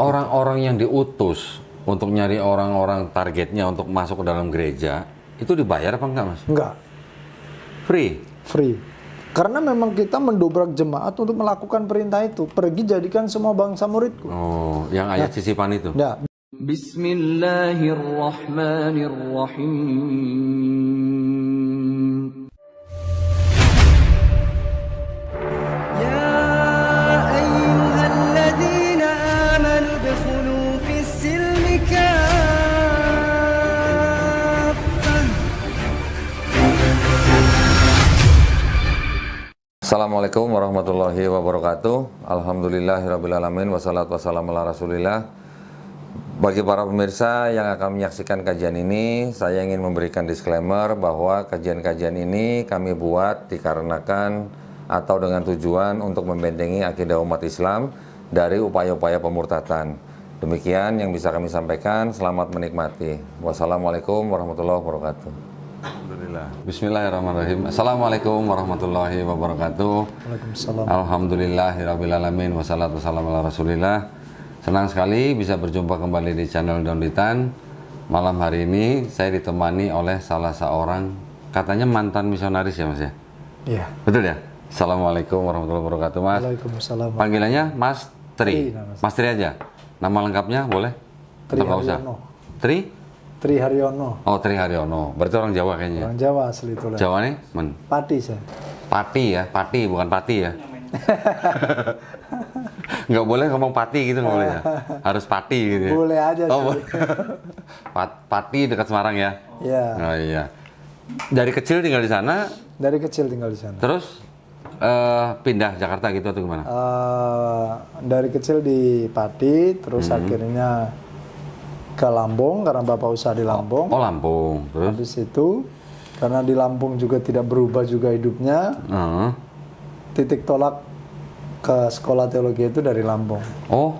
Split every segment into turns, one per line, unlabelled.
orang-orang yang diutus untuk nyari orang-orang targetnya untuk masuk ke dalam gereja, itu dibayar apa enggak, Mas?
Enggak.
Free?
Free. Karena memang kita mendobrak jemaat untuk melakukan perintah itu. Pergi jadikan semua bangsa muridku.
Oh, yang ayat sisipan itu?
Ya.
Bismillahirrahmanirrahim. Ya ayyuhalladzina amanu udkhulu fis silmi kaffah.
Assalamualaikum warahmatullahi wabarakatuh. Alhamdulillahirabbil alamin wassalatu wassalamu ala Rasulillah. Bagi para pemirsa yang akan menyaksikan kajian ini, saya ingin memberikan disclaimer bahwa kajian-kajian ini kami buat dikarenakan atau dengan tujuan untuk membentengi akidah umat Islam dari upaya-upaya pemurtatan. Demikian yang bisa kami sampaikan. Selamat menikmati. Wassalamualaikum warahmatullahi wabarakatuh. Alhamdulillah. Bismillahirrahmanirrahim. Assalamualaikum warahmatullahi wabarakatuh.
Waalaikumsalam.
Alhamdulillahirabbil alamin wassalatu wassalamu ala Rasulillah. Senang sekali bisa berjumpa kembali di channel Daunditan. Malam hari ini saya ditemani oleh salah seorang katanya mantan misionaris ya, Mas ya?
Iya.
Betul ya? Assalamualaikum warahmatullahi wabarakatuh, Mas.
Waalaikumsalam.
Panggilannya Mas Tri. Mas Tri aja. Nama lengkapnya boleh?
Tri
Atau nggak usah?
Haryono.
Tri
Haryono.
Oh, Tri Haryono. Berarti orang Jawa kayaknya.
Orang Jawa asli itu lah.
Jawa nih, Men.
Pati saya.
Pati ya, Pati bukan Pati ya. Nggak boleh ngomong Pati gitu, nggak boleh ya. Harus Pati gitu ya.
Boleh aja sih.
Pati dekat Semarang ya.
Iya.
Oh iya. Dari kecil tinggal di sana,
Dari kecil tinggal di sana.
terus pindah Jakarta gitu atau gimana?
Dari kecil di Pati, terus akhirnya ke Lampung karena bapak usaha di Lampung.
Oh, Lampung. Terus?
Habis itu karena di Lampung juga tidak berubah juga hidupnya, titik tolak ke sekolah teologi itu dari Lampung.
Oh,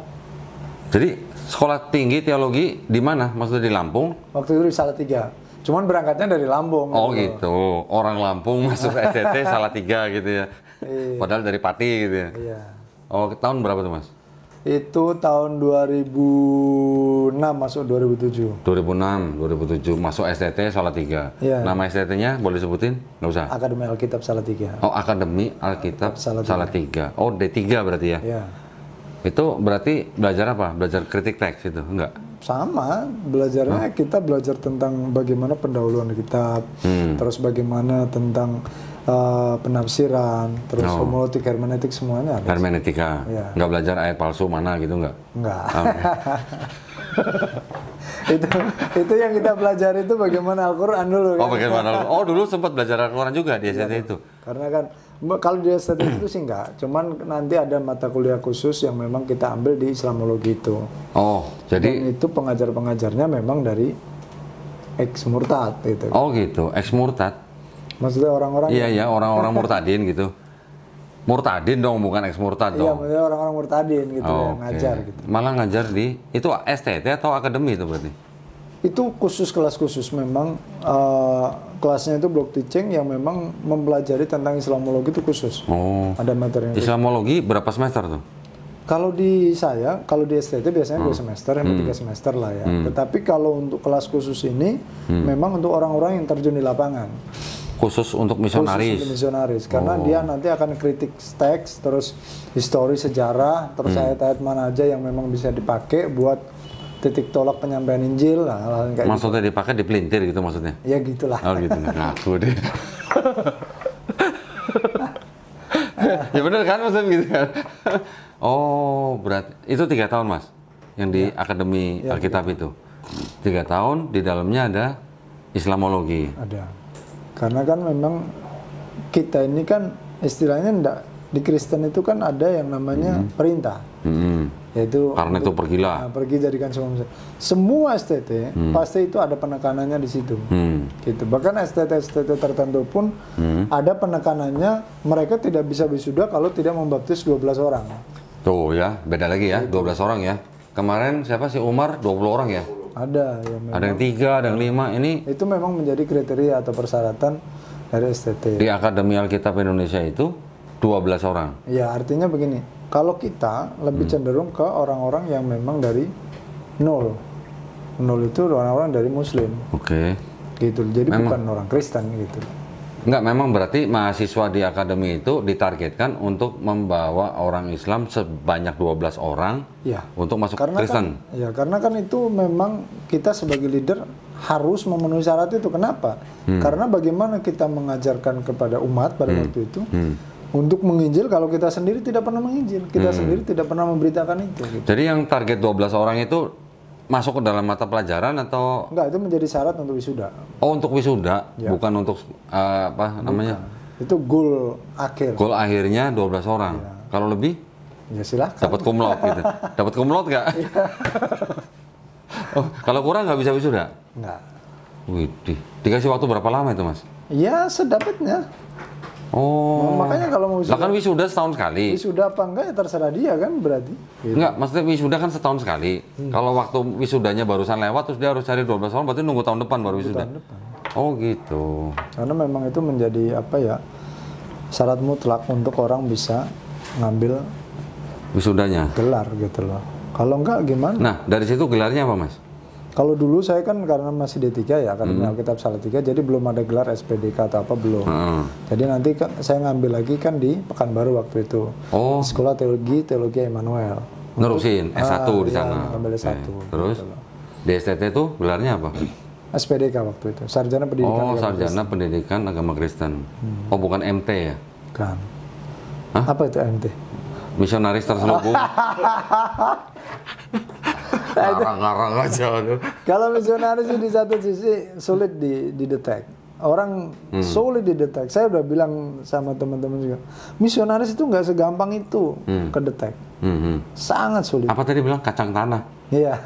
jadi sekolah tinggi teologi di mana? Maksudnya di Lampung?
Waktu itu di Salatiga. Cuman berangkatnya dari Lampung.
Oh gitu. Orang Lampung masuk STT Salatiga gitu ya.
Iya.
Padahal dari Pati gitu ya.
Iya.
Oh, tahun berapa tuh, Mas?
Itu tahun 2006 masuk 2007.
2006, 2007 masuk STT Salatiga.
Iya.
Nama STT-nya boleh sebutin? Nggak usah.
Akademi Alkitab Salatiga.
Oh, Akademi Alkitab Salatiga. Oh, D3 berarti ya?
Iya.
Itu berarti belajar apa? Belajar kritik teks itu? Enggak?
Sama, belajarnya kita belajar tentang bagaimana pendahuluan kitab, terus bagaimana tentang penafsiran, terus homiletik, hermeneutik semuanya ada.
Hermeneutika.
Iya.
Nggak belajar ayat palsu mana gitu enggak?
Enggak. itu yang kita pelajari itu bagaimana Al-Qur'an dulu kan.
Oh, bagaimana? Oh, dulu sempat belajar Al-Quran juga di STT itu.
Karena kan kalau di STT itu sih enggak, cuman nanti ada mata kuliah khusus yang memang kita ambil di Islamologi itu.
Oh, jadi
Dan itu pengajar-pengajarnya memang dari ex murtad gitu.
oh gitu, ex murtad.
Maksudnya orang-orang
Iya, orang-orang murtadin gitu. Murtadin dong, bukan ex murtad
Iya,
dong.
maksudnya orang-orang murtadin gitu
Oh,
yang ngajar gitu.
Malah ngajar di itu STT atau akademi itu berarti?
Itu khusus, kelas khusus memang kelasnya itu block teaching yang memang mempelajari tentang Islamologi itu khusus.
Oh.
Ada materi.
Islamologi berapa semester tuh?
Kalau di saya, kalau di STT biasanya 2 semester, sampai 3 semester lah ya. Tetapi kalau untuk kelas khusus ini memang untuk orang-orang yang terjun di lapangan.
Khusus untuk misionaris.
Khusus untuk misionaris, karena dia nanti akan kritik teks, terus histori sejarah, terus ayat-ayat mana aja yang memang bisa dipakai buat titik tolak penyampaian Injil, nah, hal-hal kayak
Maksudnya dipakai dipelintir gitu maksudnya?
gitu. Ya gitulah.
Oh gitu, ngaku deh. Ya bener kan maksudnya gitu kan? Oh berarti itu 3 tahun, Mas, yang di Akademi Alkitab itu. 3 tahun, di dalamnya ada Islamologi.
Ada. Karena kan memang kita ini kan istilahnya enggak, di Kristen itu kan ada yang namanya perintah. Yaitu
Karena itu pergilah.
Pergi jadikan semua STT pasti itu ada penekanannya di situ. Gitu. Bahkan STT tertentu pun ada penekanannya mereka tidak bisa wisuda kalau tidak membaptis 12 orang.
Tuh ya, beda lagi ya, 12 orang ya. Kemarin siapa sih Umar 20 orang ya?
Ada yang memang,
Ada yang 3, ada yang 5. Ini
itu memang menjadi kriteria atau persyaratan dari STT.
di Akademi Alkitab Indonesia itu 12 orang.
Ya, artinya begini. Kalau kita lebih cenderung ke orang-orang yang memang dari nol. Nol itu orang-orang dari Muslim.
Oke.
Gitu. Jadi
Memang.
bukan orang Kristen gitu.
Enggak, memang berarti mahasiswa di akademi itu ditargetkan untuk membawa orang Islam sebanyak 12 orang
Ya.
untuk masuk
Karena
Kristen.
kan, ya karena kan itu memang kita sebagai leader harus memenuhi syarat itu. Kenapa? Karena bagaimana kita mengajarkan kepada umat pada waktu itu untuk menginjil kalau kita sendiri tidak pernah menginjil, kita sendiri tidak pernah memberitakan itu. Gitu.
Jadi yang target 12 orang itu masuk ke dalam mata pelajaran atau
Enggak, itu menjadi syarat untuk wisuda.
oh untuk wisuda,
Ya.
bukan untuk apa namanya?
Itu goal akhir.
Goal akhirnya 12 orang. Kalau lebih
Ya silakan.
dapat kumlot gitu. Dapat kumlot nggak? Oh, kalau kurang nggak bisa wisuda?
Enggak.
Widih. Dikasih waktu berapa lama itu, Mas?
Ya sedapatnya.
Oh.
Makanya kalau mau
Lah kan wisuda setahun sekali.
wisuda apa enggak ya terserah dia kan berarti. Gitu.
Enggak, maksudnya wisuda kan setahun sekali. Kalau waktu wisudanya barusan lewat terus dia harus cari 12 tahun, berarti nunggu tahun depan baru wisuda.
Tahun depan.
Oh gitu.
Karena memang itu menjadi apa ya, syarat mutlak untuk orang bisa ngambil
Wisudanya.
gelar gitu loh. Kalau enggak gimana?
Nah, dari situ gelarnya apa, Mas?
Kalau dulu saya kan karena masih D3 ya, Akademi Alkitab Salatiga, jadi belum ada gelar SPDK atau apa belum.
Heeh.
Jadi nanti kan saya ngambil lagi kan di Pekanbaru waktu itu.
Oh,
Sekolah Teologi Emmanuel.
nerusin S1 di
iya,
sana.
ngambil S1.
Oke. Terus
Gitu loh.
di STT itu gelarnya apa?
SPDK waktu itu, Sarjana Pendidikan
Oh,
Agama
sarjana pendidikan agama Kristen. Oh, bukan MT ya?
Kristen.
Hah?
Apa itu MT?
Misionaris terselubung. Ngarang-ngarang aja tuh.
Kalau misionaris itu di satu sisi sulit didetek. Orang sulit didetek. Saya udah bilang sama teman-teman juga, misionaris itu nggak segampang itu kedetek. Sangat sulit.
Apa tadi bilang kacang tanah?
Iya.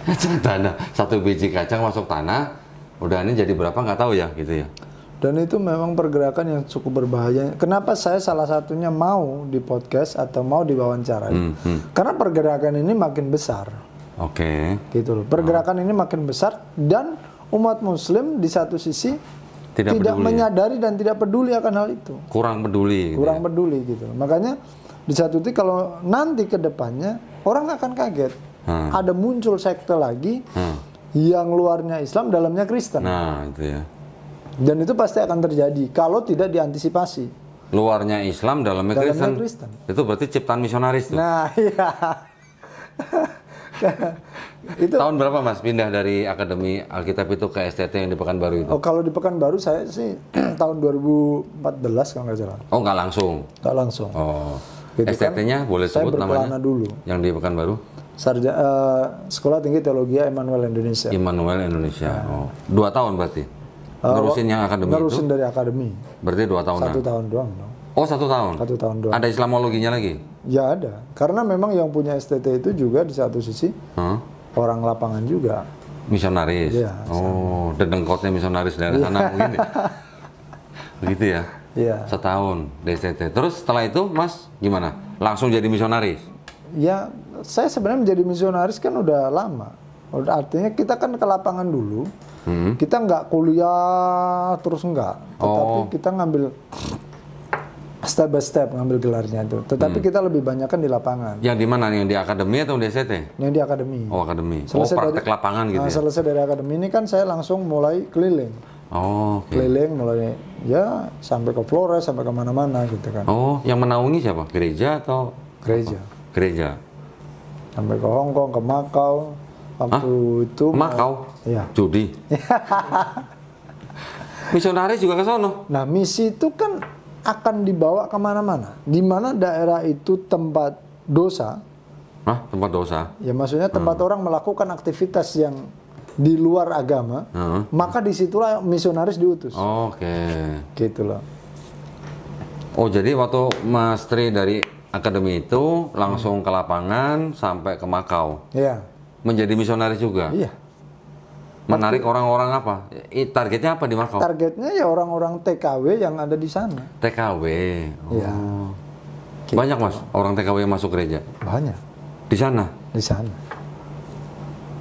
Kacang tanah. Satu biji kacang masuk tanah, udah ini jadi berapa nggak tahu ya gitu ya.
Dan itu memang pergerakan yang cukup berbahaya. Kenapa saya salah satunya mau di podcast atau mau diwawancarai? Karena pergerakan ini makin besar.
Oke.
Gitu loh. Pergerakan ini makin besar dan umat muslim di satu sisi
Tidak
tidak
peduli.
menyadari dan tidak peduli akan hal itu.
Kurang peduli. Gitu
Kurang
ya.
peduli gitu. Makanya di satu titik kalau nanti ke depannya orang akan kaget. Ada muncul sekte lagi yang luarnya Islam, dalamnya Kristen.
Nah, itu ya.
Dan itu pasti akan terjadi kalau tidak diantisipasi.
Luarnya Islam, dalamnya
Dalamnya
Kristen.
Kristen.
Itu berarti ciptaan misionaris tuh.
Nah, iya. Itu
Tahun berapa Mas pindah dari Akademi Alkitab itu ke STT yang di Pekanbaru itu?
oh, kalau di Pekanbaru saya sih tahun 2014 kalau nggak salah.
Oh, nggak langsung.
Nggak langsung.
Oh.
Gitu kan,
STT-nya boleh
saya
sebut
berkelana
namanya?
dulu.
Yang di Pekanbaru?
Sekolah Tinggi Teologi Emmanuel Indonesia.
Immanuel Indonesia. Oh. 2 tahun berarti? Nerusin yang akademi
Nerusin
itu?
dari akademi.
Berarti 2 tahunan?
1 tahun doang dong.
Oh, 1 tahun?
1 tahun doang.
Ada Islamologinya lagi?
Ya ada. Karena memang yang punya STT itu juga di satu sisi
Hah?
orang lapangan juga.
Misionaris?
Iya,
Oh, dedengkotnya misionaris dari sana mungkin ya? Begitu ya?
Iya.
Setahun di STT. Terus setelah itu Mas gimana? Langsung jadi misionaris?
Ya, saya sebenarnya menjadi misionaris kan udah lama. Udah, artinya kita kan ke lapangan dulu. Kita nggak kuliah terus nggak. Tetapi kita ngambil step by step ngambil gelarnya itu. Tetapi kita lebih banyak kan di lapangan.
Yang di mana? Yang di akademi atau di STT?
Yang di akademi.
Oh, akademi.
Selesai
praktek lapangan gitu
Nah,
ya?
selesai dari akademi ini kan saya langsung mulai keliling.
Oh, oke.
Keliling mulai ya sampai ke Flores, sampai ke mana-mana gitu kan.
Oh, yang menaungi siapa? Gereja atau?
Gereja.
Gereja.
Sampai ke Hong Kong, ke Makau. Waktu itu
Makau?
Iya.
Judi? Misionaris juga ke sono?
Nah, misi itu kan akan dibawa kemana-mana. Di mana daerah itu tempat dosa,
Hah? Tempat dosa?
ya maksudnya tempat orang melakukan aktivitas yang di luar agama, maka disitulah misionaris diutus.
Oke.
Gitu loh.
Oh, jadi waktu Mas Tri dari akademi itu langsung ke lapangan sampai ke Makau.
Iya.
Menjadi misionaris juga?
Iya.
Menarik orang-orang apa? Targetnya apa di Makau?
Targetnya ya orang-orang TKW yang ada di sana.
TKW. Oh.
Iya.
Banyak Mas orang TKW yang masuk gereja?
Banyak
Di sana?
di sana.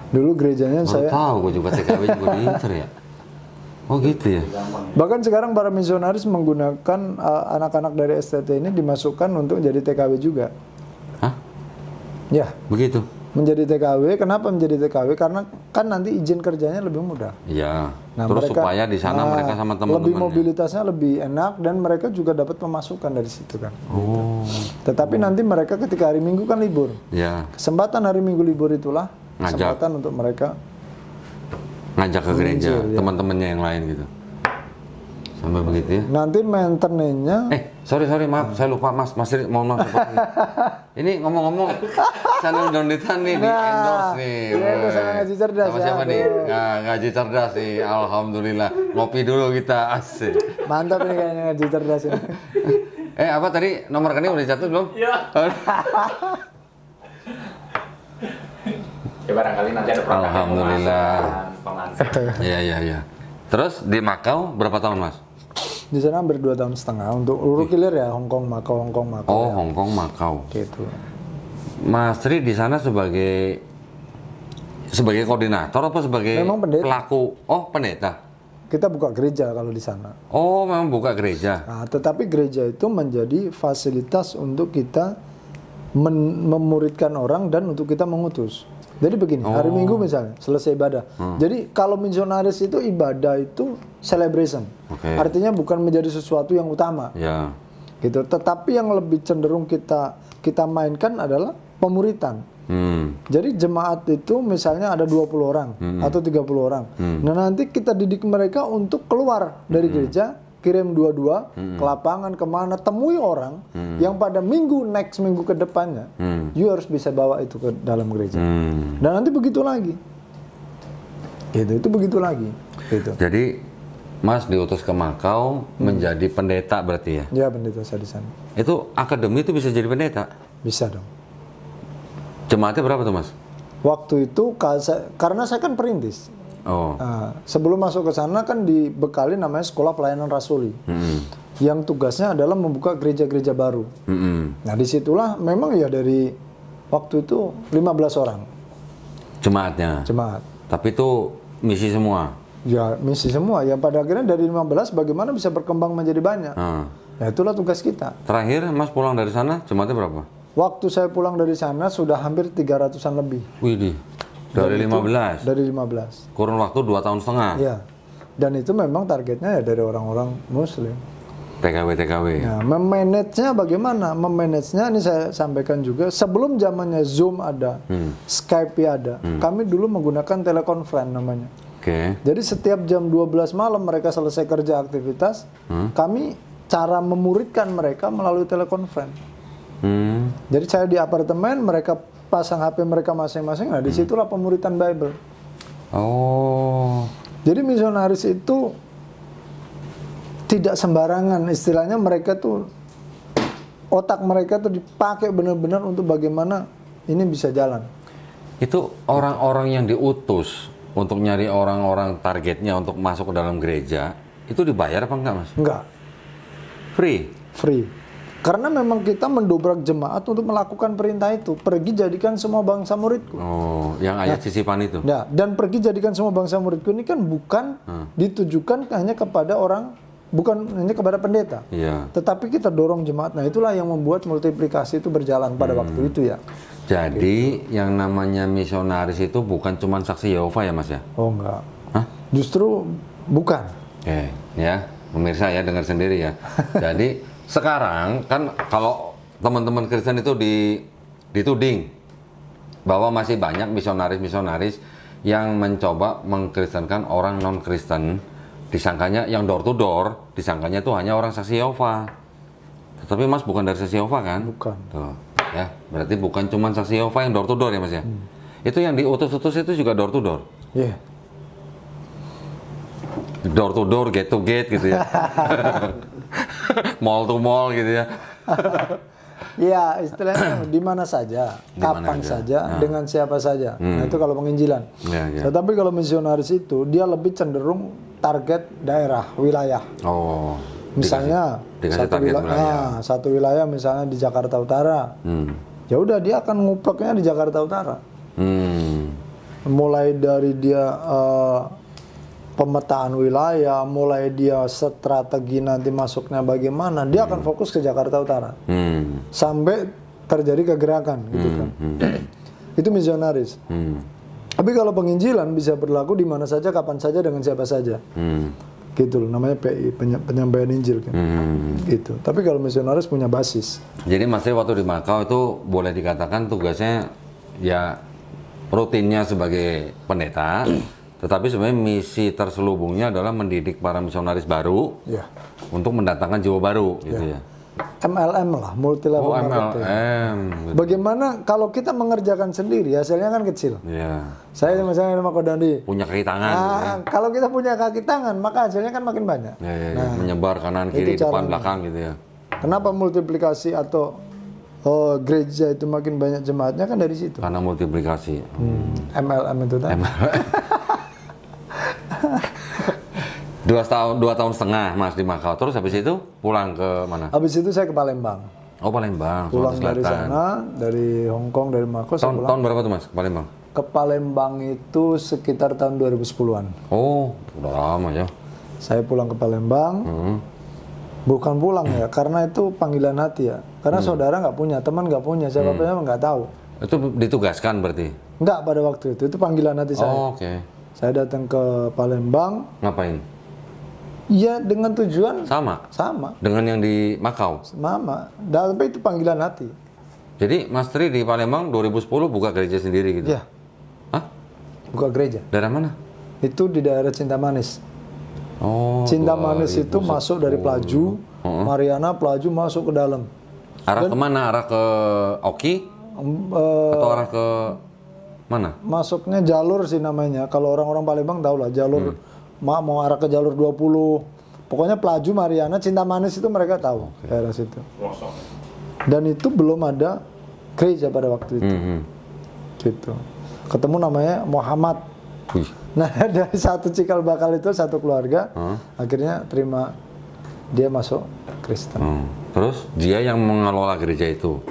Dulu gerejanya
Baru
saya
tahu gue juga TKW juga diincer ya. Oh gitu ya.
Bahkan sekarang para misionaris menggunakan anak-anak dari STT ini dimasukkan untuk jadi TKW juga.
Hah?
Ya,
Begitu?
menjadi TKW. Kenapa menjadi TKW? Karena kan nanti izin kerjanya lebih mudah.
Iya.
Nah,
Terus
mereka-
supaya di sana mereka sama
lebih
teman-temannya.
mobilitasnya lebih enak dan mereka juga dapat pemasukan dari situ kan.
Oh.
Tetapi nanti mereka ketika hari Minggu kan libur.
Ya.
Kesempatan hari Minggu libur itulah
Ngajak.
kesempatan untuk mereka.
Ngajak ke gereja
Menginjil, ya.
teman-temannya yang lain gitu. Sampai begitu ya.
Nanti maintenance-nya
Sorry maaf, saya lupa Mas. Mas Ri, mohon maaf. Ini ngomong-ngomong, channel Donditan nih di endorse nih.
di-endorse sama Ngaji Cerdas
Sama
ya.
siapa nih? Nah, Ngaji Cerdas nih. Alhamdulillah. Ngopi dulu kita, asik.
mantap nih kayaknya Ngaji Cerdas ini.
Apa tadi nomor rekening udah dicatat belum?
Iya. Ya barangkali nanti ada program
Alhamdulillah.
pengantin.
Iya. Terus di Makau berapa tahun Mas?
Di sana hampir 2,5 tahun untuk urut hilir ya, Hongkong, Makau
Oh,
ya.
Hongkong, Makau.
Gitu.
Mas Tri di sana sebagai koordinator apa sebagai
Memang pendeta.
pelaku? Oh, pendeta.
Kita buka gereja kalau di sana.
Oh, memang buka gereja.
Nah, tetapi gereja itu menjadi fasilitas untuk kita memuridkan orang dan untuk kita mengutus. Jadi begini, hari Minggu misalnya selesai ibadah. Jadi kalau misionaris itu ibadah itu celebration.
Oke.
Artinya bukan menjadi sesuatu yang utama.
Ya.
Gitu. Tetapi yang lebih cenderung kita mainkan adalah pemuritan. Jadi jemaat itu misalnya ada 20 orang atau 30 orang. Nah, nanti kita didik mereka untuk keluar dari gereja, kirim dua-dua ke lapangan kemana, temui orang yang pada next minggu ke depannya, you harus bisa bawa itu ke dalam gereja. Dan nanti begitu lagi. Gitu, itu begitu lagi. Gitu.
Jadi Mas diutus ke Makau menjadi pendeta berarti ya?
Ya, pendeta saya di sana.
Itu akademi itu bisa jadi pendeta?
Bisa dong.
Jemaatnya berapa tuh Mas?
Waktu itu karena saya kan perintis.
Oh.
Nah, sebelum masuk ke sana kan dibekali namanya Sekolah Pelayanan Rasuli, yang tugasnya adalah membuka gereja-gereja baru. Nah, disitulah memang ya dari waktu itu 15 orang
Jemaatnya?
jemaat.
Tapi itu misi semua?
Ya, misi semua. Ya pada akhirnya dari 15 bagaimana bisa berkembang menjadi banyak. Ya itulah tugas kita.
Terakhir Mas pulang dari sana jemaatnya berapa?
Waktu saya pulang dari sana sudah hampir 300-an lebih.
Widih, dari 15?
Dari 15.
Kurun waktu 2 tahun setengah?
Ya. Dan itu memang targetnya ya dari orang-orang Muslim.
TKW.
Nah, memanage-nya bagaimana? Memanage-nya ini saya sampaikan juga sebelum zamannya Zoom ada, Skype ada. Kami dulu menggunakan telekonferensi namanya.
Oke.
Jadi setiap jam 12 malam mereka selesai kerja aktivitas, kami cara memuridkan mereka melalui telekonferensi. Jadi saya di apartemen, mereka pasang HP mereka masing-masing. Nah, disitulah pemuritan Bible.
Oh.
Jadi misionaris itu tidak sembarangan, istilahnya mereka tuh otak mereka tuh dipakai benar-benar untuk bagaimana ini bisa jalan.
Itu orang-orang yang diutus untuk nyari orang-orang targetnya untuk masuk ke dalam gereja, itu dibayar apa enggak Mas?
Enggak,
Free?
free. Karena memang kita mendobrak jemaat untuk melakukan perintah itu. Pergi jadikan semua bangsa muridku.
Oh, yang ayat sisipan itu?
Nah, dan pergi jadikan semua bangsa muridku ini kan bukan ditujukan hanya kepada orang, bukan hanya kepada pendeta.
Iya.
Tetapi kita dorong jemaat. Nah, itulah yang membuat multiplikasi itu berjalan pada waktu itu ya.
Jadi yang namanya misionaris itu bukan cuma saksi Yehova ya Mas ya?
Oh enggak.
Hah?
Justru bukan.
Oke, ya pemirsa ya dengar sendiri ya. Jadi sekarang kan kalau teman-teman Kristen itu dituding bahwa masih banyak misionaris-misionaris yang mencoba mengkristenkan orang non-Kristen, disangkanya yang door to door, disangkanya itu hanya orang saksi Yehova. Tetapi Mas bukan dari saksi Yehova kan?
Bukan.
Tuh, ya, berarti bukan cuma saksi Yehova yang door to door ya Mas ya? Itu yang diutus-utus itu juga door to door.
Iya.
Door to door, gate to gate gitu ya. Mall to mall gitu ya.
Ya, istilahnya di mana saja,
Di mana
kapan
aja.
saja, dengan siapa saja. Nah, itu kalau penginjilan.
Ya, ya.
Tetapi kalau misionaris itu, dia lebih cenderung target daerah, wilayah.
Oh.
Misalnya
dikasih target wilayah.
satu wilayah misalnya di Jakarta Utara. Ya udah dia akan ngupleknya di Jakarta Utara. Mulai dari dia pemetaan wilayah, mulai dia strategi nanti masuknya bagaimana, dia akan fokus ke Jakarta Utara. Sampai terjadi kegerakan gitu kan. Itu misionaris. Tapi kalau penginjilan bisa berlaku di mana saja, kapan saja, dengan siapa saja. Gitu loh, namanya PI, penyampaian Injil kan. Gitu. Tapi kalau misionaris punya basis.
Jadi Mas Tri waktu di Makau itu boleh dikatakan tugasnya ya rutinnya sebagai pendeta, tetapi sebenarnya misi terselubungnya adalah mendidik para misionaris baru untuk mendatangkan jiwa baru gitu ya.
MLM lah, multi level marketing.
MLM. Gitu.
Bagaimana kalau kita mengerjakan sendiri, hasilnya kan kecil.
Iya.
Saya misalnya sama Kodandi.
Punya kaki tangan.
Nah,
Gitu ya.
Kalau kita punya kaki tangan, maka hasilnya kan makin banyak.
Ya. Menyebar kanan kiri
itu
depan
caranya.
belakang gitu ya.
Kenapa multiplikasi atau gereja itu makin banyak jemaatnya kan dari situ.
Karena multiplikasi.
MLM itu tadi.
Dua tahun setengah Mas di Makau. Terus habis itu pulang ke mana?
Habis itu saya ke Palembang.
Oh Palembang,
Pulang
Sumatera
dari
Selatan.
sana, dari Hong Kong, dari Makau, saya pulang.
Tahun berapa tuh Mas ke Palembang?
Ke Palembang itu sekitar tahun 2010-an.
Oh, udah lama ya.
Saya pulang ke Palembang. Bukan pulang ya, karena itu panggilan hati ya. Karena saudara nggak punya, teman nggak punya, siapa-siapa nggak tahu.
Itu ditugaskan berarti?
Nggak pada waktu itu panggilan hati saya.
Oh, oke.
Saya datang ke Palembang,
Ngapain?
ya dengan tujuan
Sama?
sama,
Dengan yang di Makau?
mama. Tapi itu panggilan hati.
Jadi Mas Tri di Palembang 2010 buka gereja sendiri gitu?
Ya,
Hah?
buka gereja.
Daerah mana?
Itu di daerah Cinta Manis.
Oh,
Cinta Manis itu masuk dari Pelaju, Mariana Pelaju masuk ke dalam.
Arah kemana? Arah ke Oki? Atau arah ke mana?
Masuknya jalur sih namanya. Kalau orang-orang Palembang tahu lah jalur mau arah ke jalur 20. Pokoknya Pelaju, Mariana, Cinta Manis itu mereka tahu daerah situ. Dan itu belum ada gereja pada waktu itu. Gitu. Ketemu namanya Muhammad.
Wih.
Nah dari satu cikal bakal itu satu keluarga akhirnya terima, dia masuk Kristen.
Terus dia yang mengelola gereja itu?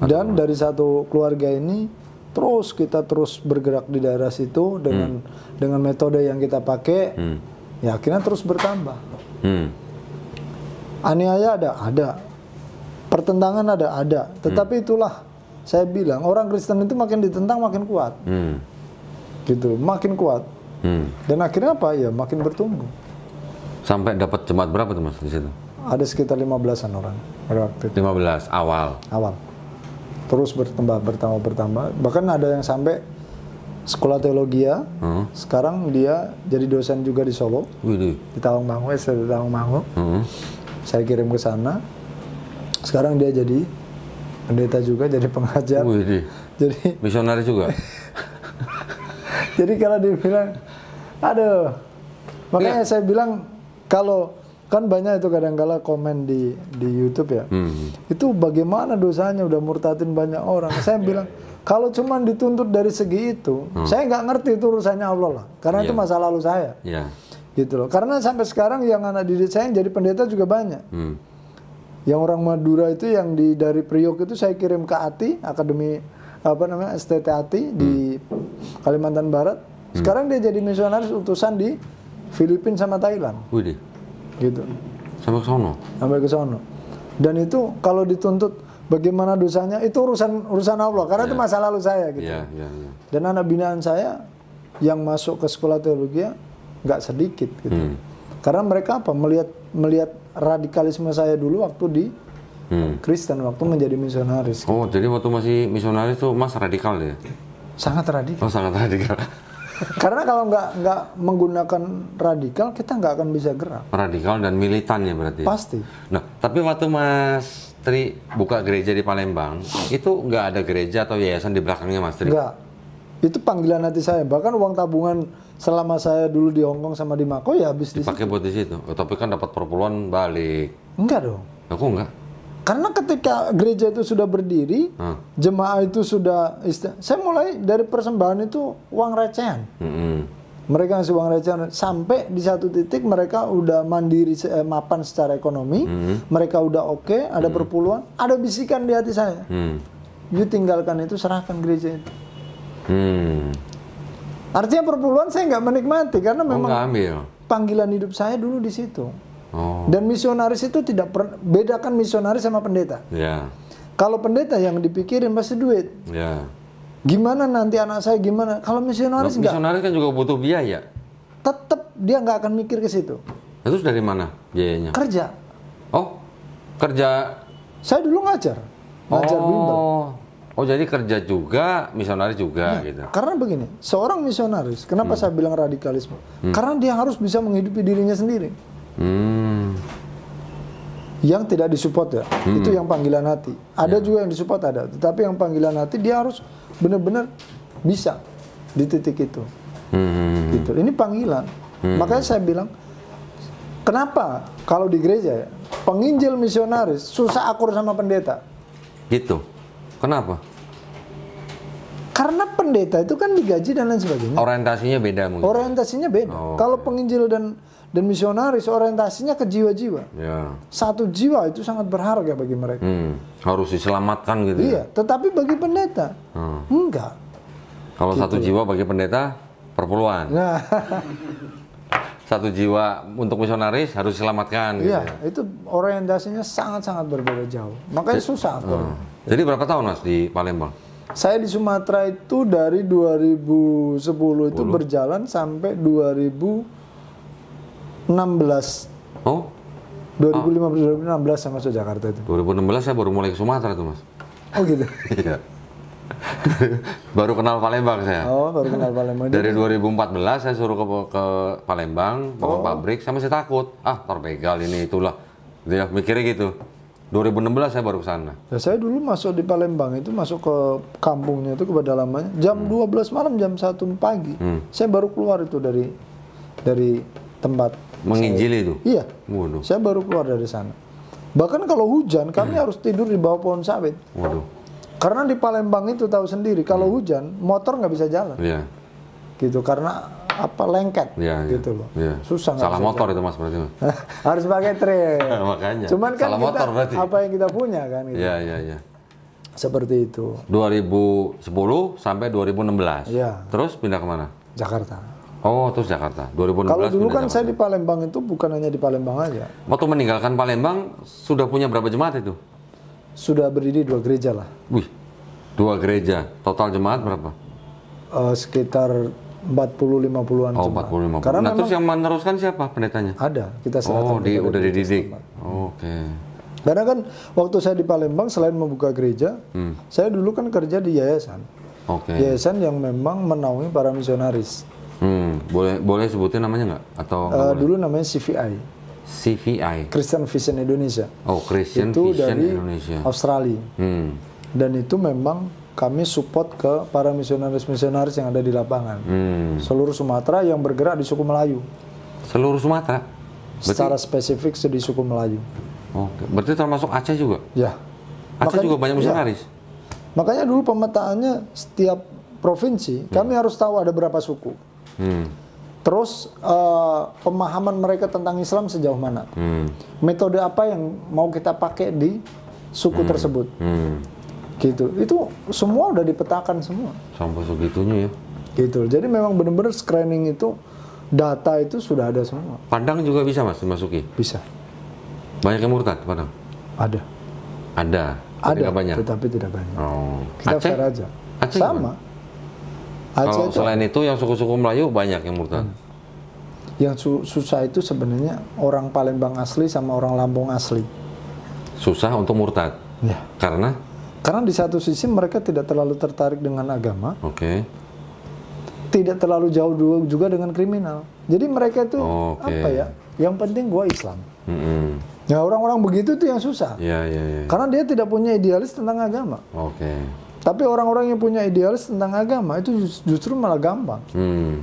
Dan dari satu keluarga ini terus kita terus bergerak di daerah situ dengan metode yang kita pakai, ya akhirnya terus bertambah. Aniaya ada, pertentangan ada. Tetapi itulah saya bilang orang Kristen itu makin ditentang makin kuat, gitu, makin kuat. Dan akhirnya apa ya makin bertumbuh.
Sampai dapat jemaat berapa tuh Mas di situ?
Ada sekitar 15-an orang pada waktu itu.
15 awal.
Terus bertambah. Bahkan ada yang sampai sekolah teologi ya. Sekarang dia jadi dosen juga di Solo.
Widih.
Di Tawangmangu, SD Tawangmangu. Saya kirim ke sana. Sekarang dia jadi pendeta juga, jadi pengajar.
Widih.
Jadi
Misionaris juga?
jadi kalau dibilang, aduh. Makanya saya bilang kalau kan banyak itu kadang-kala komen di YouTube ya. Itu bagaimana dosanya udah murtadin banyak orang. Saya bilang kalau cuma dituntut dari segi itu, saya nggak ngerti itu urusannya Allah lah. Karena itu masa lalu saya. Gitu loh. Karena sampai sekarang yang anak didik saya yang jadi pendeta juga banyak. Yang orang Madura itu yang dari Priok itu saya kirim ke ATI, Akademi STT ATI di Kalimantan Barat. Sekarang dia jadi misionaris utusan di Filipina sama Thailand.
Widih.
Gitu.
Sampai ke sono?
Sampai ke sono. Dan itu kalau dituntut bagaimana dosanya itu urusan Allah karena itu masa lalu saya gitu. Dan anak binaan saya yang masuk ke sekolah teologi nggak sedikit gitu. Karena mereka apa melihat radikalisme saya dulu waktu di Kristen waktu menjadi misionaris.
Oh, jadi waktu masih misionaris tuh Mas radikal ya?
Sangat radikal.
Oh, sangat radikal.
Karena kalau nggak menggunakan radikal kita nggak akan bisa gerak.
Radikal dan militan ya berarti?
Pasti.
Nah, tapi waktu Mas Tri buka gereja di Palembang, itu nggak ada gereja atau yayasan di belakangnya Mas Tri?
Nggak. Itu panggilan hati saya. Bahkan uang tabungan selama saya dulu di Hongkong sama di Makau ya habis di situ.
Dipakai buat di situ. Oh, tapi kan dapat perpuluhan balik.
Enggak dong.
Aku enggak.
Karena ketika gereja itu sudah berdiri, jemaah itu sudah saya mulai dari persembahan itu uang recehan. Mereka ngasih uang recehan sampai di satu titik mereka udah mandiri mapan secara ekonomi, mereka udah oke, ada perpuluhan, ada bisikan di hati saya. You tinggalkan itu, serahkan gereja itu. Artinya perpuluhan saya nggak menikmati karena
Oh,
memang
nggak ambil.
panggilan hidup saya dulu di situ.
Oh,
Dan misionaris itu tidak bedakan misionaris sama pendeta.
ya,
Kalau pendeta yang dipikirin pasti duit.
ya.
Gimana nanti anak saya gimana? Kalau misionaris nggak,
Misionaris kan juga butuh biaya.
tetap dia nggak akan mikir ke situ.
Terus dari mana biayanya?
Kerja.
Oh, kerja.
Saya dulu ngajar bimbel.
Oh, jadi kerja juga, misionaris juga gitu.
Karena begini, seorang misionaris, kenapa saya bilang radikalisme? Karena dia harus bisa menghidupi dirinya sendiri.
Hmm.
Yang tidak disupport ya, itu yang panggilan hati. Ada juga yang disupport ada, tetapi yang panggilan hati dia harus benar-benar bisa di titik itu. Gitu. Ini panggilan. Makanya saya bilang, kenapa kalau di gereja ya, penginjil misionaris susah akur sama pendeta?
Gitu. Kenapa?
Karena pendeta itu kan digaji dan lain sebagainya.
Orientasinya beda mungkin.
Orientasinya beda.
Oh,
Kalau penginjil dan misionaris orientasinya ke jiwa-jiwa.
Ya.
Satu jiwa itu sangat berharga bagi mereka.
Harus diselamatkan gitu.
Iya, tetapi bagi pendeta enggak.
Kalau satu jiwa bagi pendeta perpuluhan.
Nah,
Satu jiwa untuk misionaris harus diselamatkan gitu.
iya, itu orientasinya sangat-sangat berbeda jauh. Makanya susah akur.
Jadi berapa tahun Mas di Palembang?
Saya di Sumatera itu dari 2010 itu berjalan sampai 2016.
Oh,
2015-2016 saya masuk Jakarta itu.
2016 saya baru mulai ke Sumatera tuh Mas.
Oh gitu.
Iya. Baru kenal Palembang saya.
Oh, baru kenal Palembang.
Dari 2014 saya suruh ke Palembang, bangun pabrik, saya masih takut. Ah, terbegal ini itulah. Dia mikirnya gitu. 2016 saya baru ke sana.
Ya, saya dulu masuk di Palembang itu masuk ke kampungnya itu ke pedalamannya jam 12 malam jam 1 pagi. Saya baru keluar itu dari tempat
Menginjili itu.
Iya.
Waduh.
Saya baru keluar dari sana. Bahkan kalau hujan kami harus tidur di bawah pohon sawit.
Waduh.
Karena di Palembang itu tahu sendiri kalau hujan motor nggak bisa jalan.
Iya.
Gitu karena apa lengket
Iya,
gitu loh.
Iya.
Susah nggak
Salah
bisa
motor itu Mas berarti. Mas.
harus pakai trek.
Makanya.
Cuman kan
Salah
kita
motor berarti.
apa yang kita punya kan gitu.
Iya, iya, iya.
Seperti itu.
2010 sampai 2016.
Iya.
Terus pindah kemana?
Jakarta.
Oh, terus Jakarta. 2016.
Kalau dulu
pindah
kan
Jakarta.
saya di Palembang itu bukan hanya di Palembang aja.
Waktu meninggalkan Palembang sudah punya berapa jemaat itu?
Sudah berdiri 2 gereja lah.
Wih, 2 gereja. Total jemaat berapa?
Sekitar 40-50-an
Oh,
jemaat.
40-50.
Karena
Nah,
memang
terus yang meneruskan siapa pendetanya?
ada, kita
Oh,
serahkan kepada
udah
gereja
dididik.
setempat.
Oke.
Karena kan waktu saya di Palembang selain membuka gereja, saya dulu kan kerja di yayasan.
Oke.
Yayasan yang memang menaungi para misionaris.
Boleh sebutin namanya nggak? Atau nggak boleh?
Dulu namanya CVI,
CVI.
Christian Vision Indonesia.
Oh, Christian
Itu
Vision
dari
Indonesia.
Australia.
Hmm.
Dan itu memang kami support ke para misionaris-misionaris yang ada di lapangan. Seluruh Sumatera yang bergerak di suku Melayu.
Seluruh Sumatera.
Secara spesifik di suku Melayu.
Oke. Berarti termasuk Aceh juga?
Ya.
Aceh juga banyak misionaris.
Makanya dulu pemetaannya setiap provinsi kami harus tahu ada berapa suku. Terus pemahaman mereka tentang Islam sejauh mana? Metode apa yang mau kita pakai di suku tersebut? Gitu. Itu semua udah dipetakan semua.
Sampai segitunya ya.
Gitu. Jadi memang benar-benar screening itu data itu sudah ada semua.
Padang juga bisa Mas dimasuki?
Bisa.
Banyak yang murtad Padang?
Ada.
Ada.
Ada.
Tidak banyak.
Tetapi tidak banyak.
Oh.
Kita
Aceh?
fair aja.
Aceh
Sama.
gimana?
Aceh
Kalau
itu
selain itu yang suku-suku Melayu banyak yang murtad.
yang susah itu sebenarnya orang Palembang asli sama orang Lampung asli.
Susah untuk murtad.
Ya.
Karena?
Karena di satu sisi mereka tidak terlalu tertarik dengan agama,
Oke.
tidak terlalu jauh juga dengan kriminal. Jadi mereka itu
Oke.
apa ya? Yang penting gua Islam.
Mm-mm.
Nah orang-orang begitu tuh yang susah.
Iya, iya, iya.
Karena dia tidak punya idealis tentang agama.
Oke.
Tapi orang-orang yang punya idealis tentang agama itu justru malah gampang.